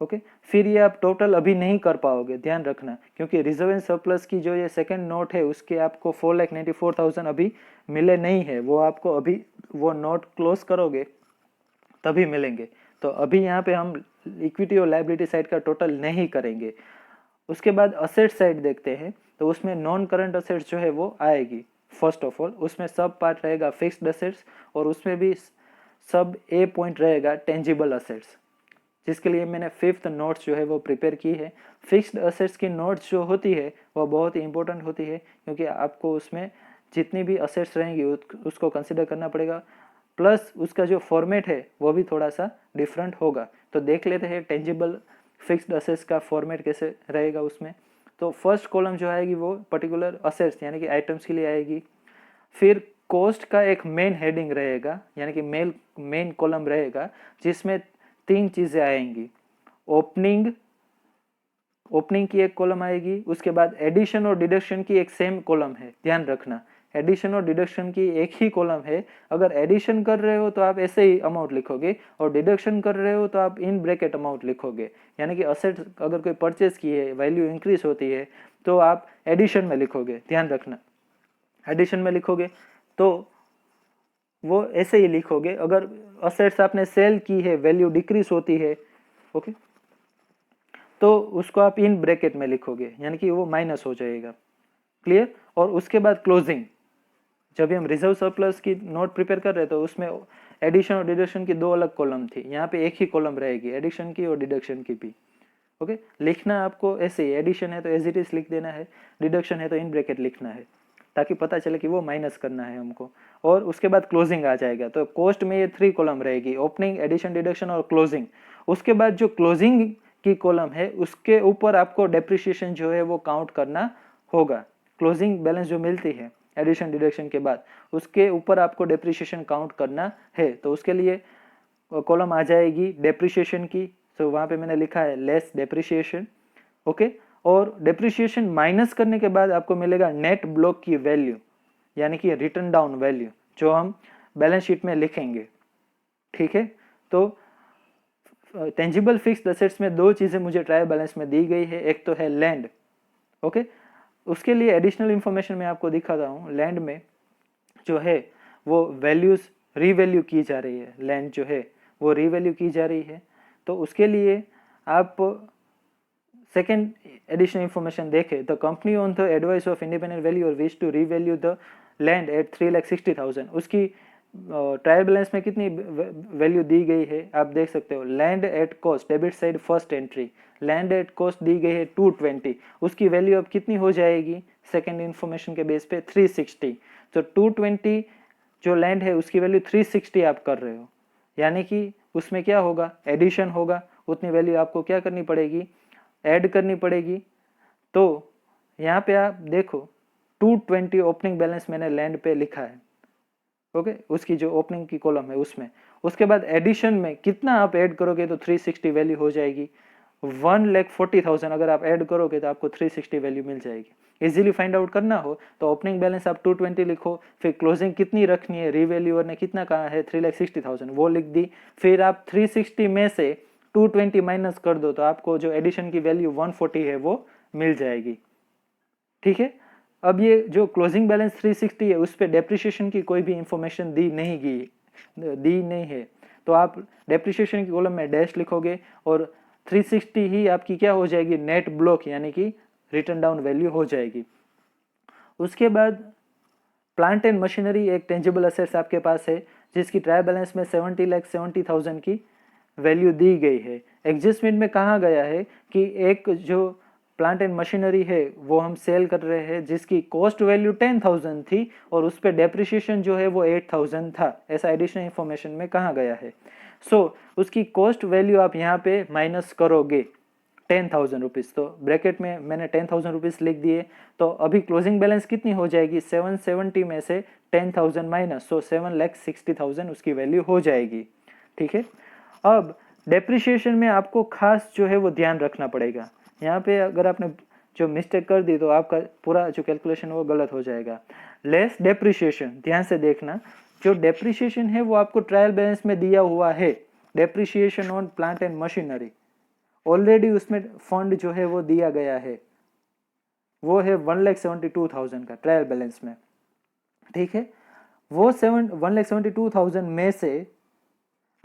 Speaker 1: ओके। फिर ये आप टोटल अभी नहीं कर पाओगे, ध्यान रखना, क्योंकि रिजर्व एंड सरप्लस की जो ये सेकंड नोट है उसके आपको 4,94,000 अभी मिले नहीं है, वो आपको अभी वो नोट क्लोज करोगे तभी मिलेंगे। तो अभी यहाँ पे हम इक्विटी और लायबिलिटी साइड का टोटल नहीं करेंगे। उसके बाद असेट साइड देखते हैं, तो उसमें नॉन करंट असेट्स जो है वो आएगी। फर्स्ट ऑफ ऑल उसमें सब पार्ट रहेगा फिक्स्ड असेट्स, और उसमें भी सब ए पॉइंट रहेगा टेंजिबल असेट्स, जिसके लिए मैंने फिफ्थ नोट्स जो है वो प्रिपेयर की है। फिक्स्ड असेट्स की नोट्स जो होती है वो बहुत ही इंपॉर्टेंट होती है, क्योंकि आपको उसमें जितनी भी असेट्स रहेंगी उसको कंसिडर करना पड़ेगा, प्लस उसका जो फॉर्मेट है वो भी थोड़ा सा डिफरेंट होगा। तो देख लेते हैं टेंजिबल फिक्स्ड असेट्स का फॉर्मेट कैसे रहेगा उसमें। तो फर्स्ट कॉलम जो आएगी वो पर्टिकुलर असेट्स यानी कि आइटम्स के लिए आएगी। फिर कॉस्ट का एक मेन हेडिंग रहेगा, यानी कि मेन कॉलम रहेगा, जिसमें 3 चीज़ें आएंगी। ओपनिंग की एक कॉलम आएगी, उसके बाद एडिशन और डिडक्शन की एक सेम कॉलम है, ध्यान रखना, एडिशन और डिडक्शन की एक ही कॉलम है। अगर एडिशन कर रहे हो तो आप ऐसे ही अमाउंट लिखोगे, और डिडक्शन कर रहे हो तो आप इन ब्रैकेट अमाउंट लिखोगे। यानी कि असेट अगर कोई परचेज की है, वैल्यू इंक्रीज होती है, तो आप एडिशन में लिखोगे, ध्यान रखना, एडिशन में लिखोगे तो वो ऐसे ही लिखोगे। अगर असेट्स आपने सेल की है, वैल्यू डिक्रीज होती है, ओके, तो उसको आप इन ब्रैकेट में लिखोगे, यानी कि वो माइनस हो जाएगा, क्लियर। और उसके बाद क्लोजिंग, जब भी हम रिजर्व सरप्लस की नोट प्रिपेयर कर रहे थे तो उसमें एडिशन और डिडक्शन की 2 अलग कॉलम थी, यहाँ पे एक ही कॉलम रहेगी एडिशन की और डिडक्शन की भी, ओके। लिखना आपको ऐसे ही, एडिशन है तो एज इट इज लिख देना है, डिडक्शन है तो इन ब्रैकेट लिखना है, ताकि पता चले कि वो माइनस करना है हमको। और उसके बाद क्लोजिंग आ जाएगा। तो कॉस्ट में ये 3 कॉलम रहेगी, ओपनिंग, एडिशन, डिडक्शन और क्लोजिंग। उसके बाद जो क्लोजिंग की कॉलम है उसके ऊपर आपको डेप्रिसिएशन जो है वो काउंट करना होगा। क्लोजिंग बैलेंस जो मिलती है एडिशन डिडक्शन के बाद, उसके ऊपर आपको डेप्रिसिएशन काउंट करना है। तो उसके लिए कॉलम आ जाएगी डेप्रिसिएशन की, तो वहाँ पे मैंने लिखा है लेस डेप्रिसिएशन, ओके। और डेप्रिसिएशन माइनस करने के बाद आपको मिलेगा नेट ब्लॉक की वैल्यू, यानी कि रिटर्न डाउन वैल्यू, जो हम बैलेंस शीट में लिखेंगे, ठीक है। तो टेंजिबल फिक्स्ड असेट्स में 2 चीज़ें मुझे ट्रायल बैलेंस में दी गई है, एक तो है लैंड, ओके। उसके लिए एडिशनल इंफॉर्मेशन मैं आपको दिखाता हूँ। लैंड में जो है वो वैल्यूज रीवैल्यू की जा रही है, लैंड जो है वो रीवैल्यू की जा रही है। तो उसके लिए आप सेकेंड एडिशनल इंफॉर्मेशन देखें, the company on the advice of independent valuer wish to revalue the land at 3,60,000। उसकी ट्रायल बैलेंस में कितनी वैल्यू दी गई है आप देख सकते हो। Land at cost, debit side first entry, land at cost दी गई है 220, उसकी वैल्यू अब कितनी हो जाएगी सेकेंड इंफॉर्मेशन के बेस पे 360। तो 220 जो लैंड है उसकी वैल्यू 360 आप कर रहे हो, यानी कि उसमें क्या होगा, एडिशन होगा, उतनी वैल्यू आपको क्या करनी पड़ेगी, ऐड करनी पड़ेगी। तो यहाँ पे आप देखो 220 ओपनिंग बैलेंस मैंने लैंड पे लिखा है, ओके, उसकी जो ओपनिंग की कॉलम है उसमें। उसके बाद एडिशन में कितना आप ऐड करोगे तो 360 वैल्यू हो जाएगी, 1,40,000 अगर आप ऐड करोगे तो आपको 360 वैल्यू मिल जाएगी। इजीली फाइंड आउट करना हो तो ओपनिंग बैलेंस आप 220 लिखो, फिर क्लोजिंग कितनी रखनी है, रीवैल्यूअर ने कितना कहा है 3,60,000 वो लिख दी, फिर आप 360 में से 220 माइनस कर दो तो आपको जो एडिशन की वैल्यू 140 है वो मिल जाएगी, ठीक है। अब ये जो क्लोजिंग बैलेंस 360 है उस पर डेप्रिसिएशन की कोई भी इंफॉर्मेशन दी नहीं है, तो आप डेप्रिसिएशन की कॉलम में डैश लिखोगे और 360 ही आपकी क्या हो जाएगी, नेट ब्लॉक, यानी कि रिटर्न डाउन वैल्यू हो जाएगी। उसके बाद प्लांट एंड मशीनरी एक टेंजिबल असेट्स आपके पास है, जिसकी ट्रायल बैलेंस में 70,70,000 की वैल्यू दी गई है। एडजस्टमेंट में कहा गया है कि एक जो प्लांट एंड मशीनरी है वो हम सेल कर रहे हैं जिसकी कॉस्ट वैल्यू 10,000 थी और उस पर डेप्रिसिएशन जो है वो 8,000 था, ऐसा एडिशनल इंफॉर्मेशन में कहा गया है। सो उसकी कॉस्ट वैल्यू आप यहाँ पे माइनस करोगे, 10,000 रुपीज़, तो ब्रैकेट में मैंने 10,000 रुपीज़ लिख दिए। तो अभी क्लोजिंग बैलेंस कितनी हो जाएगी, 770 में से 10,000 माइनस, सो 7,60,000 उसकी वैल्यू हो जाएगी। ठीक है, अब डेप्रिसिएशन में आपको खास जो है वो ध्यान रखना पड़ेगा। यहाँ पे अगर आपने जो मिस्टेक कर दी तो आपका पूरा जो कैलकुलेशन वो गलत हो जाएगा। लेस डेप्रिसिएशन, ध्यान से देखना, जो डेप्रिसिएशन है वो आपको ट्रायल बैलेंस में दिया हुआ है, depreciation on plant and machinery, already उसमें फंड जो है वो दिया गया है, वो है 1,72,000 का ट्रायल बैलेंस में। ठीक है, वो 1,72,000 में से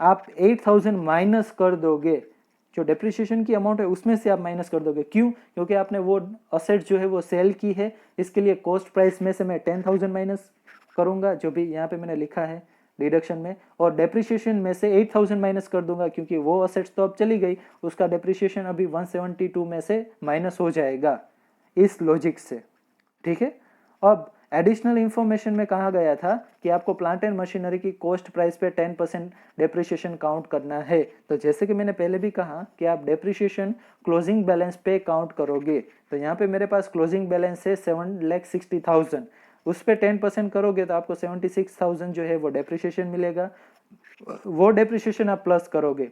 Speaker 1: आप 8,000 माइनस कर दोगे, जो डेप्रिसिएशन की अमाउंट है उसमें से आप माइनस कर दोगे। क्यों? क्योंकि आपने वो असेट जो है वो सेल की है, इसके लिए कॉस्ट प्राइस में से मैं 10,000 माइनस करूंगा, जो भी यहाँ पे मैंने लिखा है डिडक्शन में, और डेप्रिसिएशन में से 8,000 माइनस कर दूंगा, क्योंकि वो असेट्स तो अब चली गई, उसका डेप्रिसिएशन अभी 172 में से माइनस हो जाएगा, इस लॉजिक से। ठीक है, अब एडिशनल इंफॉर्मेशन में कहा गया था कि आपको प्लांट एंड मशीनरी की कॉस्ट प्राइस पे 10% डेप्रिसिएशन काउंट करना है। तो जैसे कि मैंने पहले भी कहा कि आप डेप्रिसिएशन क्लोजिंग बैलेंस पे काउंट करोगे, तो यहाँ पे मेरे पास क्लोजिंग बैलेंस है 7,60,000, उस पर 10% करोगे तो आपको 76,000 जो है वो डेप्रिसिएशन मिलेगा, वो डेप्रिसिएशन आप प्लस करोगे।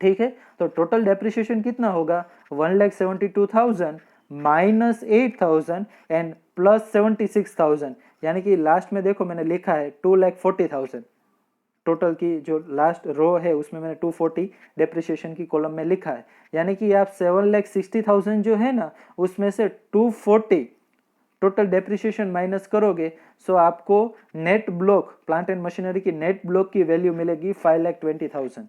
Speaker 1: ठीक है, तो टोटल डेप्रिसिएशन कितना होगा, 1,72,000 माइनस 8,000 एंड प्लस 76,000, यानी कि लास्ट में देखो मैंने लिखा है 2,40,000। टोटल की जो लास्ट रो है उसमें मैंने 240 डेप्रिसिएशन की कॉलम में लिखा है, यानी कि आप 7,60,000 जो है ना उसमें से 240 टोटल डेप्रिसिएशन माइनस करोगे, सो आपको net block, plant and machinery की नेट ब्लॉक की वैल्यू मिलेगी 5,20,000।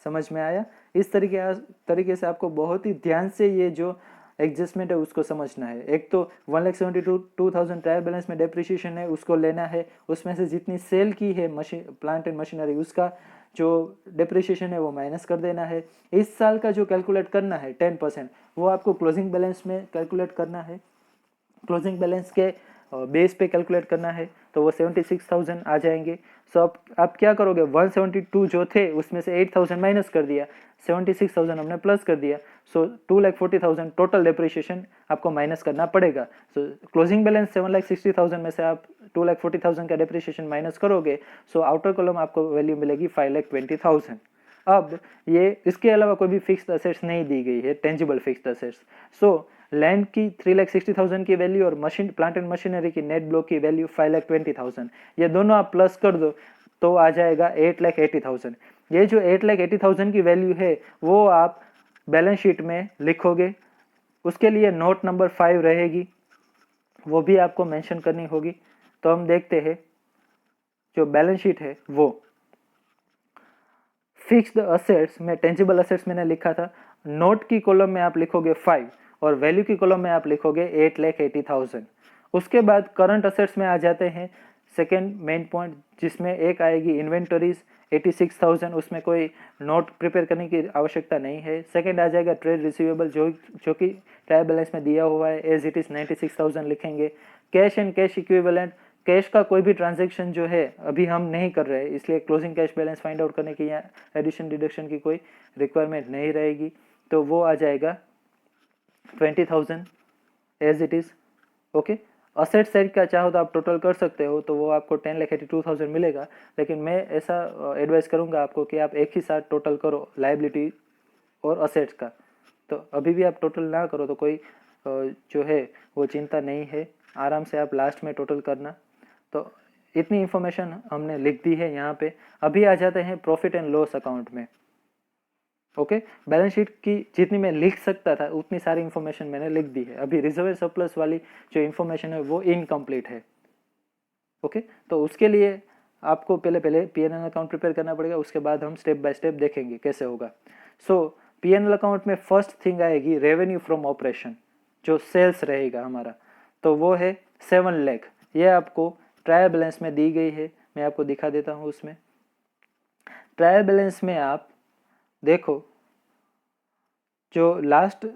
Speaker 1: समझ में आया? इस तरीके से आपको बहुत ही ध्यान से ये जो एडजस्टमेंट है उसको समझना है। एक तो 1,72,000 ट्रायल बैलेंस में डेप्रिसिएशन है, उसको लेना है, उसमें से जितनी सेल की है प्लांट एंड मशीनरी उसका जो डेप्रिसिएशन है वो माइनस कर देना है। इस साल का जो कैलकुलेट करना है 10%, वो आपको क्लोजिंग बैलेंस में कैलकुलेट करना है, क्लोजिंग बैलेंस के बेस पे कैलकुलेट करना है, तो वो 76,000 आ जाएंगे। सो आप क्या करोगे, 172 जो थे उसमें से 8,000 माइनस कर दिया, 76,000 हमने प्लस कर दिया, सो 2,40,000 टोटल डेप्रिसिएशन आपको माइनस करना पड़ेगा। सो क्लोजिंग बैलेंस 7,60,000 में से आप 2,40,000 का डेप्रिसिएशन माइनस करोगे, सो आउटर कॉलम आपको वैल्यू मिलेगी 5,20,000। अब ये इसके अलावा कोई भी फिक्स्ड असेट्स नहीं दी गई है, tangible fixed assets. So land की 3,60,000 की वैल्यू और मशीन प्लांट एंड मशीनरी की नेट ब्लॉक की वैल्यू 5,20,000, ये दोनों आप प्लस कर दो तो आ जाएगा 8,80,000। ये जो 8,80,000 की वैल्यू है वो आप बैलेंस शीट में लिखोगे, उसके लिए नोट नंबर 5 रहेगी, वो भी आपको मेंशन करनी होगी। तो हम देखते हैं जो बैलेंस शीट है वो फिक्स्ड असेट्स में, टेंजिबल असेट्स मैंने लिखा था, नोट की कॉलम में आप लिखोगे 5 और वैल्यू की कॉलम में आप लिखोगे 8,80,000। उसके बाद करंट असेट्स में आ जाते हैं, सेकेंड मेन पॉइंट, जिसमें एक आएगी इन्वेंटरीज 86,000, उसमें कोई नोट प्रिपेयर करने की आवश्यकता नहीं है। सेकेंड आ जाएगा ट्रेड रिसीवेबल, जो कि ट्रायल बैलेंस में दिया हुआ है, एज इट इज 96,000 लिखेंगे। Cash and cash equivalent, cash का कोई भी ट्रांजैक्शन जो है अभी हम नहीं कर रहे हैं, इसलिए closing cash balance find out करने की या एडिशन डिडक्शन की कोई रिक्वायरमेंट नहीं रहेगी, तो वो आ जाएगा 20,000 as it is. Okay, asset side का चाहो तो आप टोटल कर सकते हो, तो वो आपको 10,82,000 मिलेगा, लेकिन मैं ऐसा एडवाइस करूंगा आपको कि आप एक ही साथ टोटल करो लायबिलिटी और असेट्स का। तो अभी भी आप टोटल ना करो तो कोई जो है वो चिंता नहीं है, आराम से आप लास्ट में टोटल करना। तो इतनी इंफॉर्मेशन हमने लिख दी है यहाँ पे। अभी आ जाते हैं प्रॉफिट एंड लॉस अकाउंट में। ओके, बैलेंस शीट की जितनी मैं लिख सकता था उतनी सारी इंफॉर्मेशन मैंने लिख दी है। अभी रिजर्व सरप्लस वाली जो इंफॉर्मेशन है वो इनकम्प्लीट है। ओके, तो उसके लिए आपको पहले पीएनएल अकाउंट प्रिपेयर करना पड़ेगा, उसके बाद हम स्टेप बाय स्टेप देखेंगे कैसे होगा। सो पीएनएल अकाउंट में फर्स्ट थिंग आएगी रेवेन्यू फ्रॉम ऑपरेशन, जो सेल्स रहेगा हमारा, तो वो है 7 लाख। ये आपको ट्रायल बैलेंस में दी गई है, मैं आपको दिखा देता हूँ। उसमें ट्रायल बैलेंस में आप देखो जो लास्ट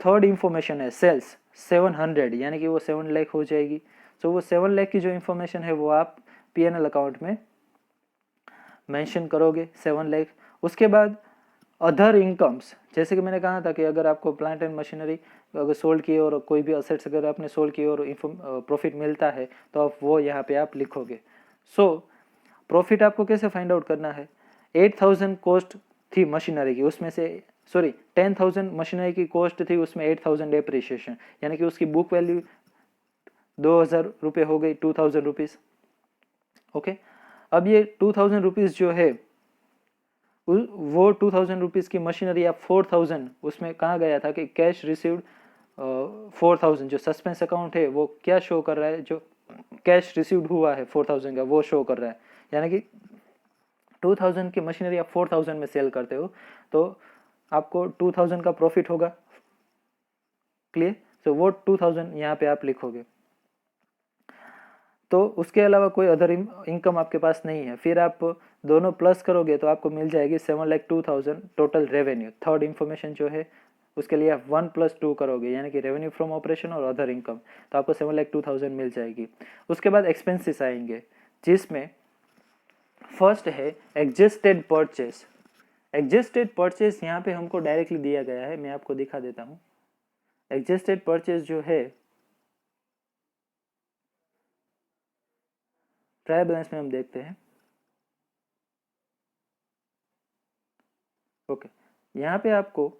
Speaker 1: थर्ड इंफॉर्मेशन है सेल्स 700, यानी कि वो 7 लाख हो जाएगी। तो वो 7 लाख की जो इंफॉर्मेशन है वो आप पीएनएल अकाउंट में मेंशन करोगे 7 लाख। उसके बाद अदर इनकम्स, जैसे कि मैंने कहा था कि अगर आपको प्लांट एंड मशीनरी अगर सोल्ड किए और कोई भी असेट्स अगर आपने सोल्ड किए और प्रॉफिट मिलता है तो आप वो यहाँ पे आप लिखोगे। सो प्रॉफिट आपको कैसे फाइंड आउट करना है, 8000 कॉस्ट थी मशीनरी की, उसमें से 10,000 मशीनरी की कॉस्ट थी, उसमें 8000 डेप्रिसिएशन, यानी कि उसकी बुक वैल्यू 2000 रुपये हो गई, 2000 रुपीज़। ओके, अब ये 2000 रुपीज़ जो है वो 2000 रुपीज़ की मशीनरी या 4000 उसमें कहा गया था कि कैश रिसीव्ड 4000, जो सस्पेंस अकाउंट है वो क्या शो कर रहा है, जो कैश रिसीव्ड हुआ है 4000 का वो शो कर रहा है, यानी कि 2000 की मशीनरी आप 4000 में सेल करते हो तो आपको 2000 का प्रॉफिट होगा। क्लियर? तो वो 2000 यहाँ पे आप लिखोगे। तो उसके अलावा कोई अदर इनकम आपके पास नहीं है, फिर आप दोनों प्लस करोगे तो आपको मिल जाएगी 7,02,000 टोटल रेवेन्यू। थर्ड इन्फॉर्मेशन जो है उसके लिए आप 1 + 2 करोगे, यानी कि रेवेन्यू फ्रॉम ऑपरेशन और अदर इनकम, तो आपको 7,02,000 मिल जाएगी। उसके बाद एक्सपेंसेस आएंगे, जिसमें फर्स्ट है एडजस्टेड परचेस। एडजस्टेड परचेस यहाँ पे हमको डायरेक्टली दिया गया है, मैं आपको दिखा देता हूँ। एडजस्टेड परचेस जो है ट्रायल बैलेंस में हम देखते हैं। ओके, यहाँ पे आपको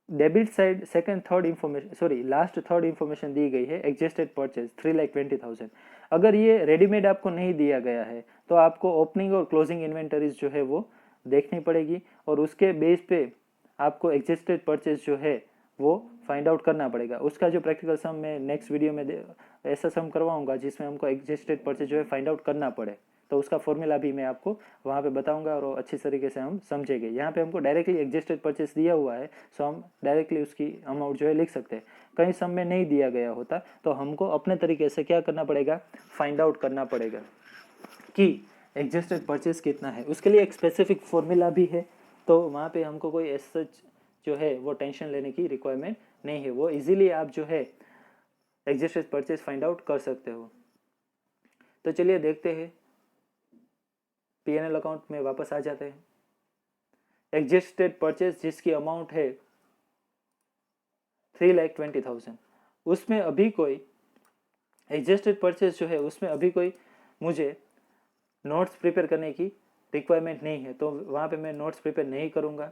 Speaker 1: debit side second third information last third information दी गई है, एडजस्टेड परचेज 3,20,000। अगर ये रेडीमेड आपको नहीं दिया गया है तो आपको ओपनिंग और क्लोजिंग इन्वेंटरीज जो है वो देखनी पड़ेगी, और उसके बेस पे आपको एडजस्टेड परचेज जो है वो फाइंड आउट करना पड़ेगा। उसका जो प्रैक्टिकल सम मैं नेक्स्ट वीडियो में ऐसा सम करवाऊंगा जिसमें हमको एडजस्टेड परचेज जो है फाइंड आउट करना पड़े, तो उसका फॉर्मूला भी मैं आपको वहाँ पे बताऊंगा और अच्छी तरीके से हम समझेंगे। यहाँ पे हमको डायरेक्टली एडजस्टेड परचेस दिया हुआ है, सो हम डायरेक्टली उसकी अमाउंट जो है लिख सकते हैं। कहीं सम में नहीं दिया गया होता तो हमको अपने तरीके से क्या करना पड़ेगा, फाइंड आउट करना पड़ेगा कि एडजस्टेड परचेस कितना है। उसके लिए एक स्पेसिफिक फॉर्मूला भी है, तो वहाँ पे हमको कोई ऐसा जो है वो टेंशन लेने की रिक्वायरमेंट नहीं है, वो इजीली आप जो है एडजस्टेड परचेस फाइंड आउट कर सकते हो। तो चलिए देखते हैं, P&L अकाउंट में वापस आ जाते हैं। एडजस्टेड परचेस जिसकी अमाउंट है 3,20,000, उसमें अभी कोई एडजस्टेड परचेस जो है उसमें अभी कोई मुझे नोट्स प्रिपेयर करने की रिक्वायरमेंट नहीं है, तो वहाँ पे मैं नोट्स प्रिपेयर नहीं करूँगा।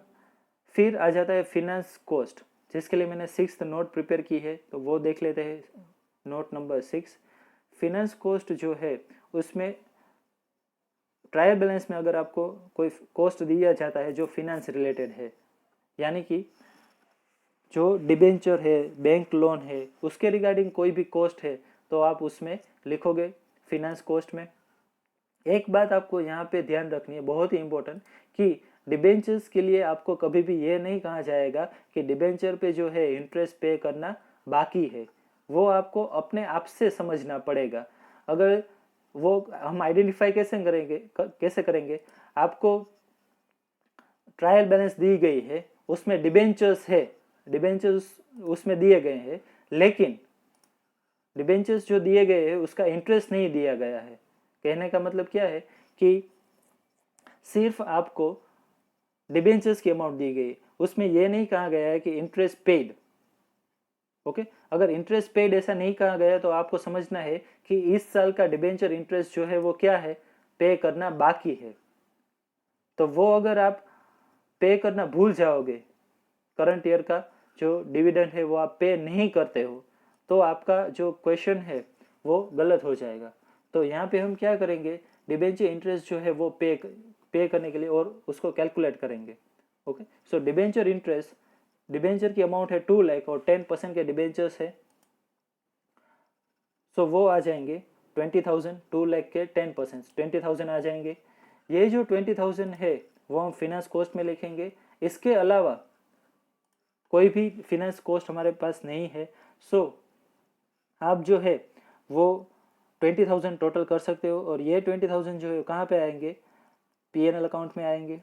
Speaker 1: फिर आ जाता है फिनेंस कॉस्ट, जिसके लिए मैंने 6th नोट प्रिपेयर की है, तो वो देख लेते हैं, नोट नंबर 6। फिनेंस कॉस्ट जो है उसमें ट्रायल बैलेंस में अगर आपको कोई कॉस्ट दिया जाता है जो फिनेंस रिलेटेड है, यानी कि जो डिबेंचर है, बैंक लोन है, उसके रिगार्डिंग कोई भी कॉस्ट है तो आप उसमें लिखोगे फिनेंस कॉस्ट में। एक बात आपको यहाँ पे ध्यान रखनी है, बहुत ही इंपॉर्टेंट, कि डिबेंचर्स के लिए आपको कभी भी ये नहीं कहा जाएगा कि डिबेंचर पे जो है इंटरेस्ट पे करना बाकी है, वो आपको अपने आप से समझना पड़ेगा। अगर वो हम आइडेंटिफाई कैसे करेंगे, आपको ट्रायल बैलेंस दी गई है, उसमें डिबेंचर्स है, डिबेंचर्स उसमें दिए गए हैं, लेकिन डिबेंचर्स जो दिए गए हैं उसका इंटरेस्ट नहीं दिया गया है। कहने का मतलब क्या है कि सिर्फ आपको डिबेंचर्स की अमाउंट दी गई, उसमें यह नहीं कहा गया है कि इंटरेस्ट पेड। ओके, अगर इंटरेस्ट पेड ऐसा नहीं कहा गया तो आपको समझना है कि इस साल का डिबेंचर इंटरेस्ट जो है वो क्या है, पे करना बाकी है। तो वो अगर आप पे करना भूल जाओगे, करंट ईयर का जो डिविडेंड है वो आप पे नहीं करते हो, तो आपका जो क्वेश्चन है वो गलत हो जाएगा। तो यहाँ पे हम क्या करेंगे, डिबेंचर इंटरेस्ट जो है वो पे करने के लिए और उसको कैलकुलेट करेंगे। ओके, सो डिबेंचर इंटरेस्ट, डिबेंचर की अमाउंट है 2 लाख और 10% के डिबेंचर्स है, सो वो आ जाएंगे 20,000, 2 लाख के 10% 20,000 आ जाएंगे। ये जो 20,000 है वो हम फिनेंस कॉस्ट में लिखेंगे। इसके अलावा कोई भी फिनेंस कॉस्ट हमारे पास नहीं है, सो आप जो है वो 20,000 टोटल कर सकते हो, और ये 20,000 जो है कहाँ पे आएंगे, P&L अकाउंट में आएंगे।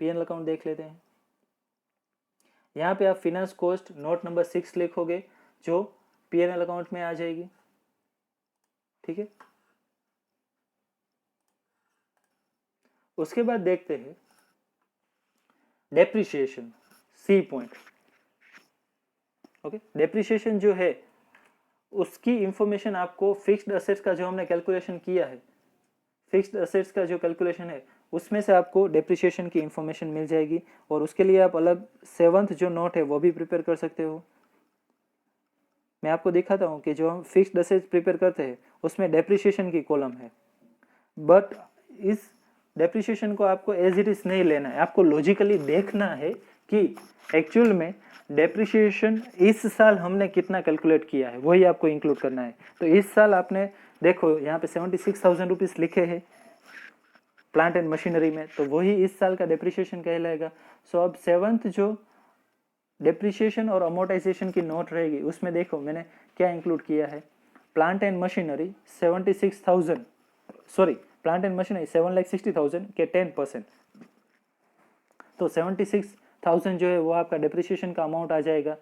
Speaker 1: P&L अकाउंट देख लेते हैं। यहाँ पे आप फिनेंस कॉस्ट नोट नंबर 6 लिखोगे जो P&L अकाउंट में आ जाएगी। ठीक है, उसके बाद देखते हैं depreciation, C point. Okay, depreciation जो है उसकी इंफॉर्मेशन आपको फिक्स्ड असेट्स का जो हमने कैलकुलेशन किया है, फिक्स्ड असेट्स का जो कैलकुलेशन है उसमें से आपको डेप्रिसिएशन की इंफॉर्मेशन मिल जाएगी, और उसके लिए आप अलग 7th जो नोट है वो भी प्रिपेयर कर सकते हो। मैं आपको दिखाता हूँ कि जो हम फिक्स्ड असेट्स प्रिपेयर करते हैं उसमें डेप्रिसिएशन की कॉलम है, बट इस डेप्रिसिएशन को आपको एज इट इज नहीं लेना है, आपको लॉजिकली देखना है कि एक्चुअल में डेप्रिसिएशन इस साल हमने कितना कैलकुलेट किया है, वही आपको इंक्लूड करना है। तो इस साल आपने देखो यहाँ पे 76,000 रुपीज़ लिखे हैं प्लांट एंड मशीनरी में, तो वही इस साल का डेप्रिसिएशन कहलाएगा। सो अब 7th जो डेप्रिसिएशन और अमोर्टाइजेशन की नोट रहेगी उसमें देखो मैंने क्या इंक्लूड किया है। Plant and machinery 76,000, sorry plant and machinery 7,60,000 के 10%, तो 76,000 जो है वो आपका डेप्रिसिएशन का अमाउंट आ जाएगा।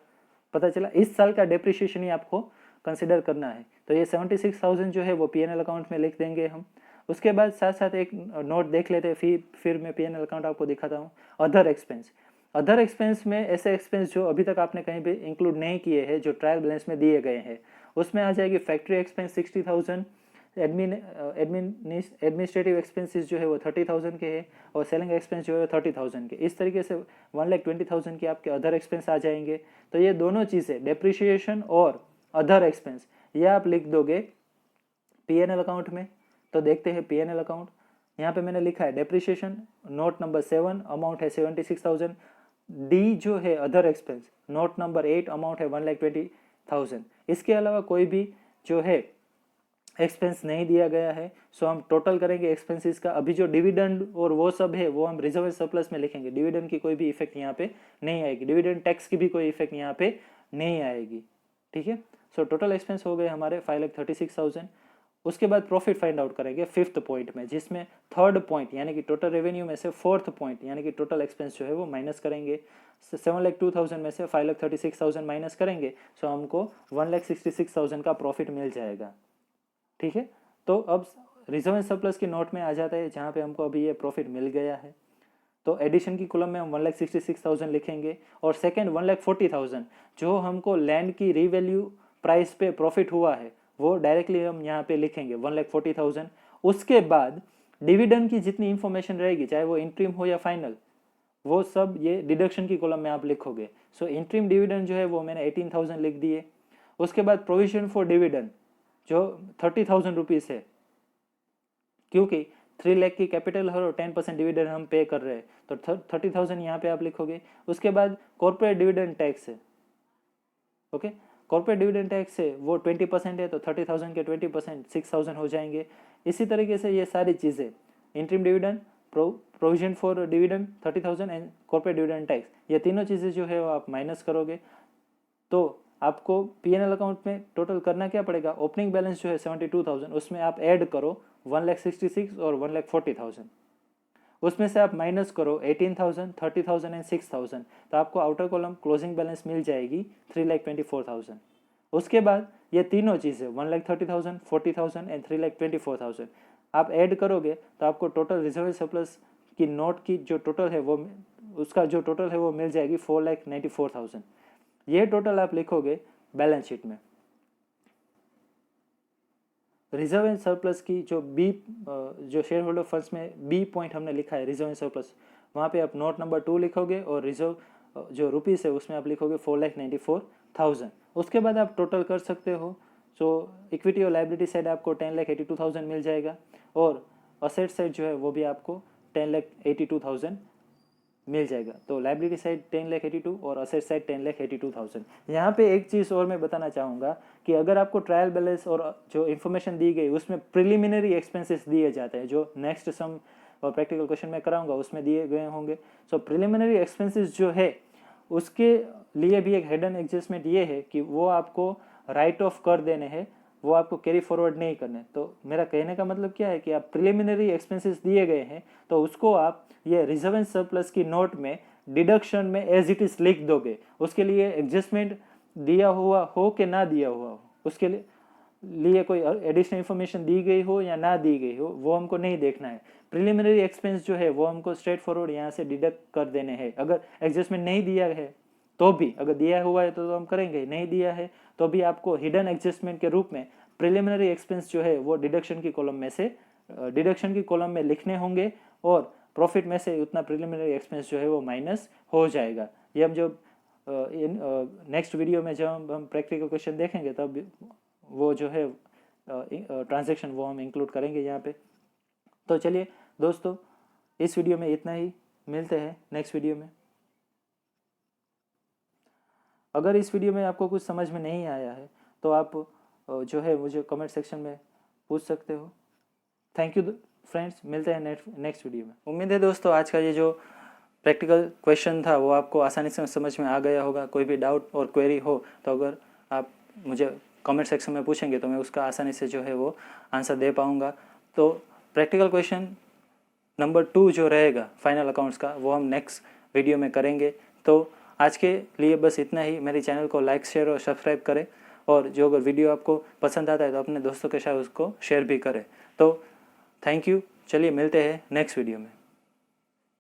Speaker 1: पता चला, इस साल का डेप्रिसिएशन ही आपको कंसिडर करना है। तो ये 76,000 जो है वो पीएनएल अकाउंट में लिख देंगे हम। उसके बाद साथ साथ एक नोट देख लेते हैं, फिर मैं पीएनएल अकाउंट आपको दिखाता हूँ। अदर एक्सपेंस, अदर एक्सपेंस में ऐसे एक्सपेंस जो अभी तक आपने कहीं भी इंक्लूड नहीं किए हैं, जो ट्रायल बैलेंस में दिए गए हैं, उसमें आ जाएगी फैक्ट्री एक्सपेंस 60,000, एडमिनिस्ट्रेटिव एक्सपेंसेस जो है वो 30,000 के है, और सेलिंग एक्सपेंस जो है 30,000 के। इस तरीके से 1,20,000 के आपके अदर एक्सपेंस आ जाएंगे। तो ये दोनों चीज़ें डेप्रिसिएशन और अदर एक्सपेंस ये आप लिख दोगे पीएनएल अकाउंट में। तो देखते हैं पीएनएल अकाउंट, यहाँ पे मैंने लिखा है डेप्रिसिएशन नोट नंबर 7 अमाउंट है 76,000, डी जो है other expense note number 8 amount है 1,20,000। इसके अलावा कोई भी जो है एक्सपेंस नहीं दिया गया है। सो हम टोटल करेंगे एक्सपेंसेस का। अभी जो डिविडेंड और वो सब है वो हम रिजर्व सरप्लस में लिखेंगे, डिविडेंड की कोई भी इफेक्ट यहाँ पे नहीं आएगी, डिविडेंड टैक्स की भी कोई इफेक्ट यहाँ पे नहीं आएगी। ठीक है, सो टोटल एक्सपेंस हो गए हमारे 5,36,000। उसके बाद प्रॉफिट फाइंड आउट करेंगे 5th पॉइंट में, जिसमें 3rd पॉइंट यानी कि टोटल रेवेन्यू में से 4th पॉइंट यानी कि टोटल एक्सपेंस जो है वो माइनस करेंगे। 7,02,000 में से 5,36,000 माइनस करेंगे, सो हमको 1,66,000 का प्रॉफिट मिल जाएगा। ठीक है, तो अब रिजर्व एंड सरप्लस की नोट में आ जाता है जहाँ पे हमको अभी ये प्रॉफिट मिल गया है। तो एडिशन की कॉलम में हम 1,66,000 लिखेंगे, और सेकेंड 1,40,000 जो हमको लैंड की रीवैल्यू प्राइस पे प्रॉफिट हुआ है वो डायरेक्टली हम यहाँ पे लिखेंगे 1,40,000। उसके बाद डिविडेंड की जितनी इंफॉर्मेशन रहेगी, चाहे वो इंट्रीम हो या फाइनल, वो सब ये डिडक्शन की कॉलम में आप लिखोगे। सो इंट्रीम डिविडेंड जो है वो मैंने 18,000 लिख दिए। उसके बाद प्रोविजन फॉर डिविडेंड जो 30,000 रुपीज़ है, क्योंकि 3 लाख की कैपिटल है और 10% डिविडेंड हम पे कर रहे हैं, तो 30,000 यहाँ पे आप लिखोगे। उसके बाद कॉर्पोरेट डिविडेंड टैक्स है, ओके, कॉर्पोरेट डिविडेंड टैक्स है वो 20% है, तो 30,000 के 20% 6,000 हो जाएंगे। इसी तरीके से ये सारी चीज़ें interim dividend, provision for dividend 30,000 and corporate dividend tax, ये तीनों चीज़ें जो है वो आप माइनस करोगे। तो आपको पीएनएल अकाउंट में टोटल करना क्या पड़ेगा, ओपनिंग बैलेंस जो है 72,000, उसमें आप ऐड करो 1,66,000 और 1,40,000, उसमें से आप माइनस करो 18,000, 30,000 एंड 6,000, तो आपको आउटर कॉलम क्लोजिंग बैलेंस मिल जाएगी 3,24,000। उसके बाद ये तीनों चीज़ें 1,30,000, 40,000 एंड 3,24,000 आप ऐड करोगे तो आपको टोटल रिजर्व सरप्लस की नोट की जो टोटल है वो उसका जो टोटल है वो मिल जाएगी 4,94,000। ये टोटल आप लिखोगे बैलेंस शीट में। रिजर्व एंड सरप्लस की जो बी जो शेयर होल्डर फंड्स में बी पॉइंट हमने लिखा है रिजर्व एंड सरप्लस, वहाँ पे आप नोट नंबर 2 लिखोगे और रिजर्व जो रुपीस है उसमें आप लिखोगे 4,94,000। उसके बाद आप टोटल कर सकते हो। सो इक्विटी और लाइबिलिटी साइड आपको 10,82,000 मिल जाएगा, और असेट साइड जो है वो भी आपको 10,82,000 मिल जाएगा। तो लाइबिलिटी साइड 10,82,000 और असेट साइड 10,82,000। यहाँ पे एक चीज़ और मैं बताना चाहूँगा कि अगर आपको ट्रायल बैलेंस और जो इन्फॉर्मेशन दी गई उसमें प्रिलिमिनरी एक्सपेंसेस दिए जाते हैं, जो नेक्स्ट सम और प्रैक्टिकल क्वेश्चन में कराऊंगा उसमें दिए गए होंगे। सो प्रिलिमिनरी एक्सपेंसेस जो है उसके लिए भी एक हिडन एडजस्टमेंट ये है कि वो आपको राइट ऑफ कर देने हैं, वो आपको कैरी फॉरवर्ड नहीं करने। तो मेरा कहने का मतलब क्या है कि आप प्रिलिमिनरी एक्सपेंसेस दिए गए हैं तो उसको आप ये रिजर्व एंड सरप्लस की नोट में डिडक्शन में एज इट इज लिख दोगे। उसके लिए एडजस्टमेंट दिया हुआ हो कि ना दिया हुआ हो, उसके लिए लिए कोई एडिशनल इन्फॉर्मेशन दी गई हो या ना दी गई हो, वो हमको नहीं देखना है। प्रिलिमिनरी एक्सपेंस जो है वो हमको स्ट्रेट फॉरवर्ड यहाँ से डिडक्ट कर देने हैं। अगर एडजस्टमेंट नहीं दिया है तो भी, अगर दिया हुआ है तो हम करेंगे, नहीं दिया है तो भी आपको हिडन एडजस्टमेंट के रूप में प्रिलिमिनरी एक्सपेंस जो है वो डिडक्शन की कॉलम में से डिडक्शन की कॉलम में लिखने होंगे, और प्रॉफिट में से उतना प्रिलिमिनरी एक्सपेंस जो है वो माइनस हो जाएगा। ये हम जो नेक्स्ट वीडियो में जब हम प्रैक्टिकल क्वेश्चन देखेंगे तब वो जो है ट्रांजैक्शन वो हम इंक्लूड करेंगे यहाँ पे। तो चलिए दोस्तों, इस वीडियो में इतना ही, मिलते हैं नेक्स्ट वीडियो में। अगर इस वीडियो में आपको कुछ समझ में नहीं आया है तो आप जो है मुझे कमेंट सेक्शन में पूछ सकते हो। थैंक यू फ्रेंड्स, मिलते हैं नेक्स्ट वीडियो में। उम्मीद है दोस्तों आज का ये जो प्रैक्टिकल क्वेश्चन था वो आपको आसानी से समझ में आ गया होगा। कोई भी डाउट और क्वेरी हो तो अगर आप मुझे कमेंट सेक्शन में पूछेंगे तो मैं उसका आसानी से जो है वो आंसर दे पाऊँगा। तो प्रैक्टिकल क्वेश्चन नंबर 2 जो रहेगा फाइनल अकाउंट्स का, वो हम नेक्स्ट वीडियो में करेंगे। तो आज के लिए बस इतना ही। मेरे चैनल को लाइक, शेयर और सब्सक्राइब करें, और जो अगर वीडियो आपको पसंद आता है तो अपने दोस्तों के साथ उसको शेयर भी करें। तो थैंक यू, चलिए मिलते हैं नेक्स्ट वीडियो में।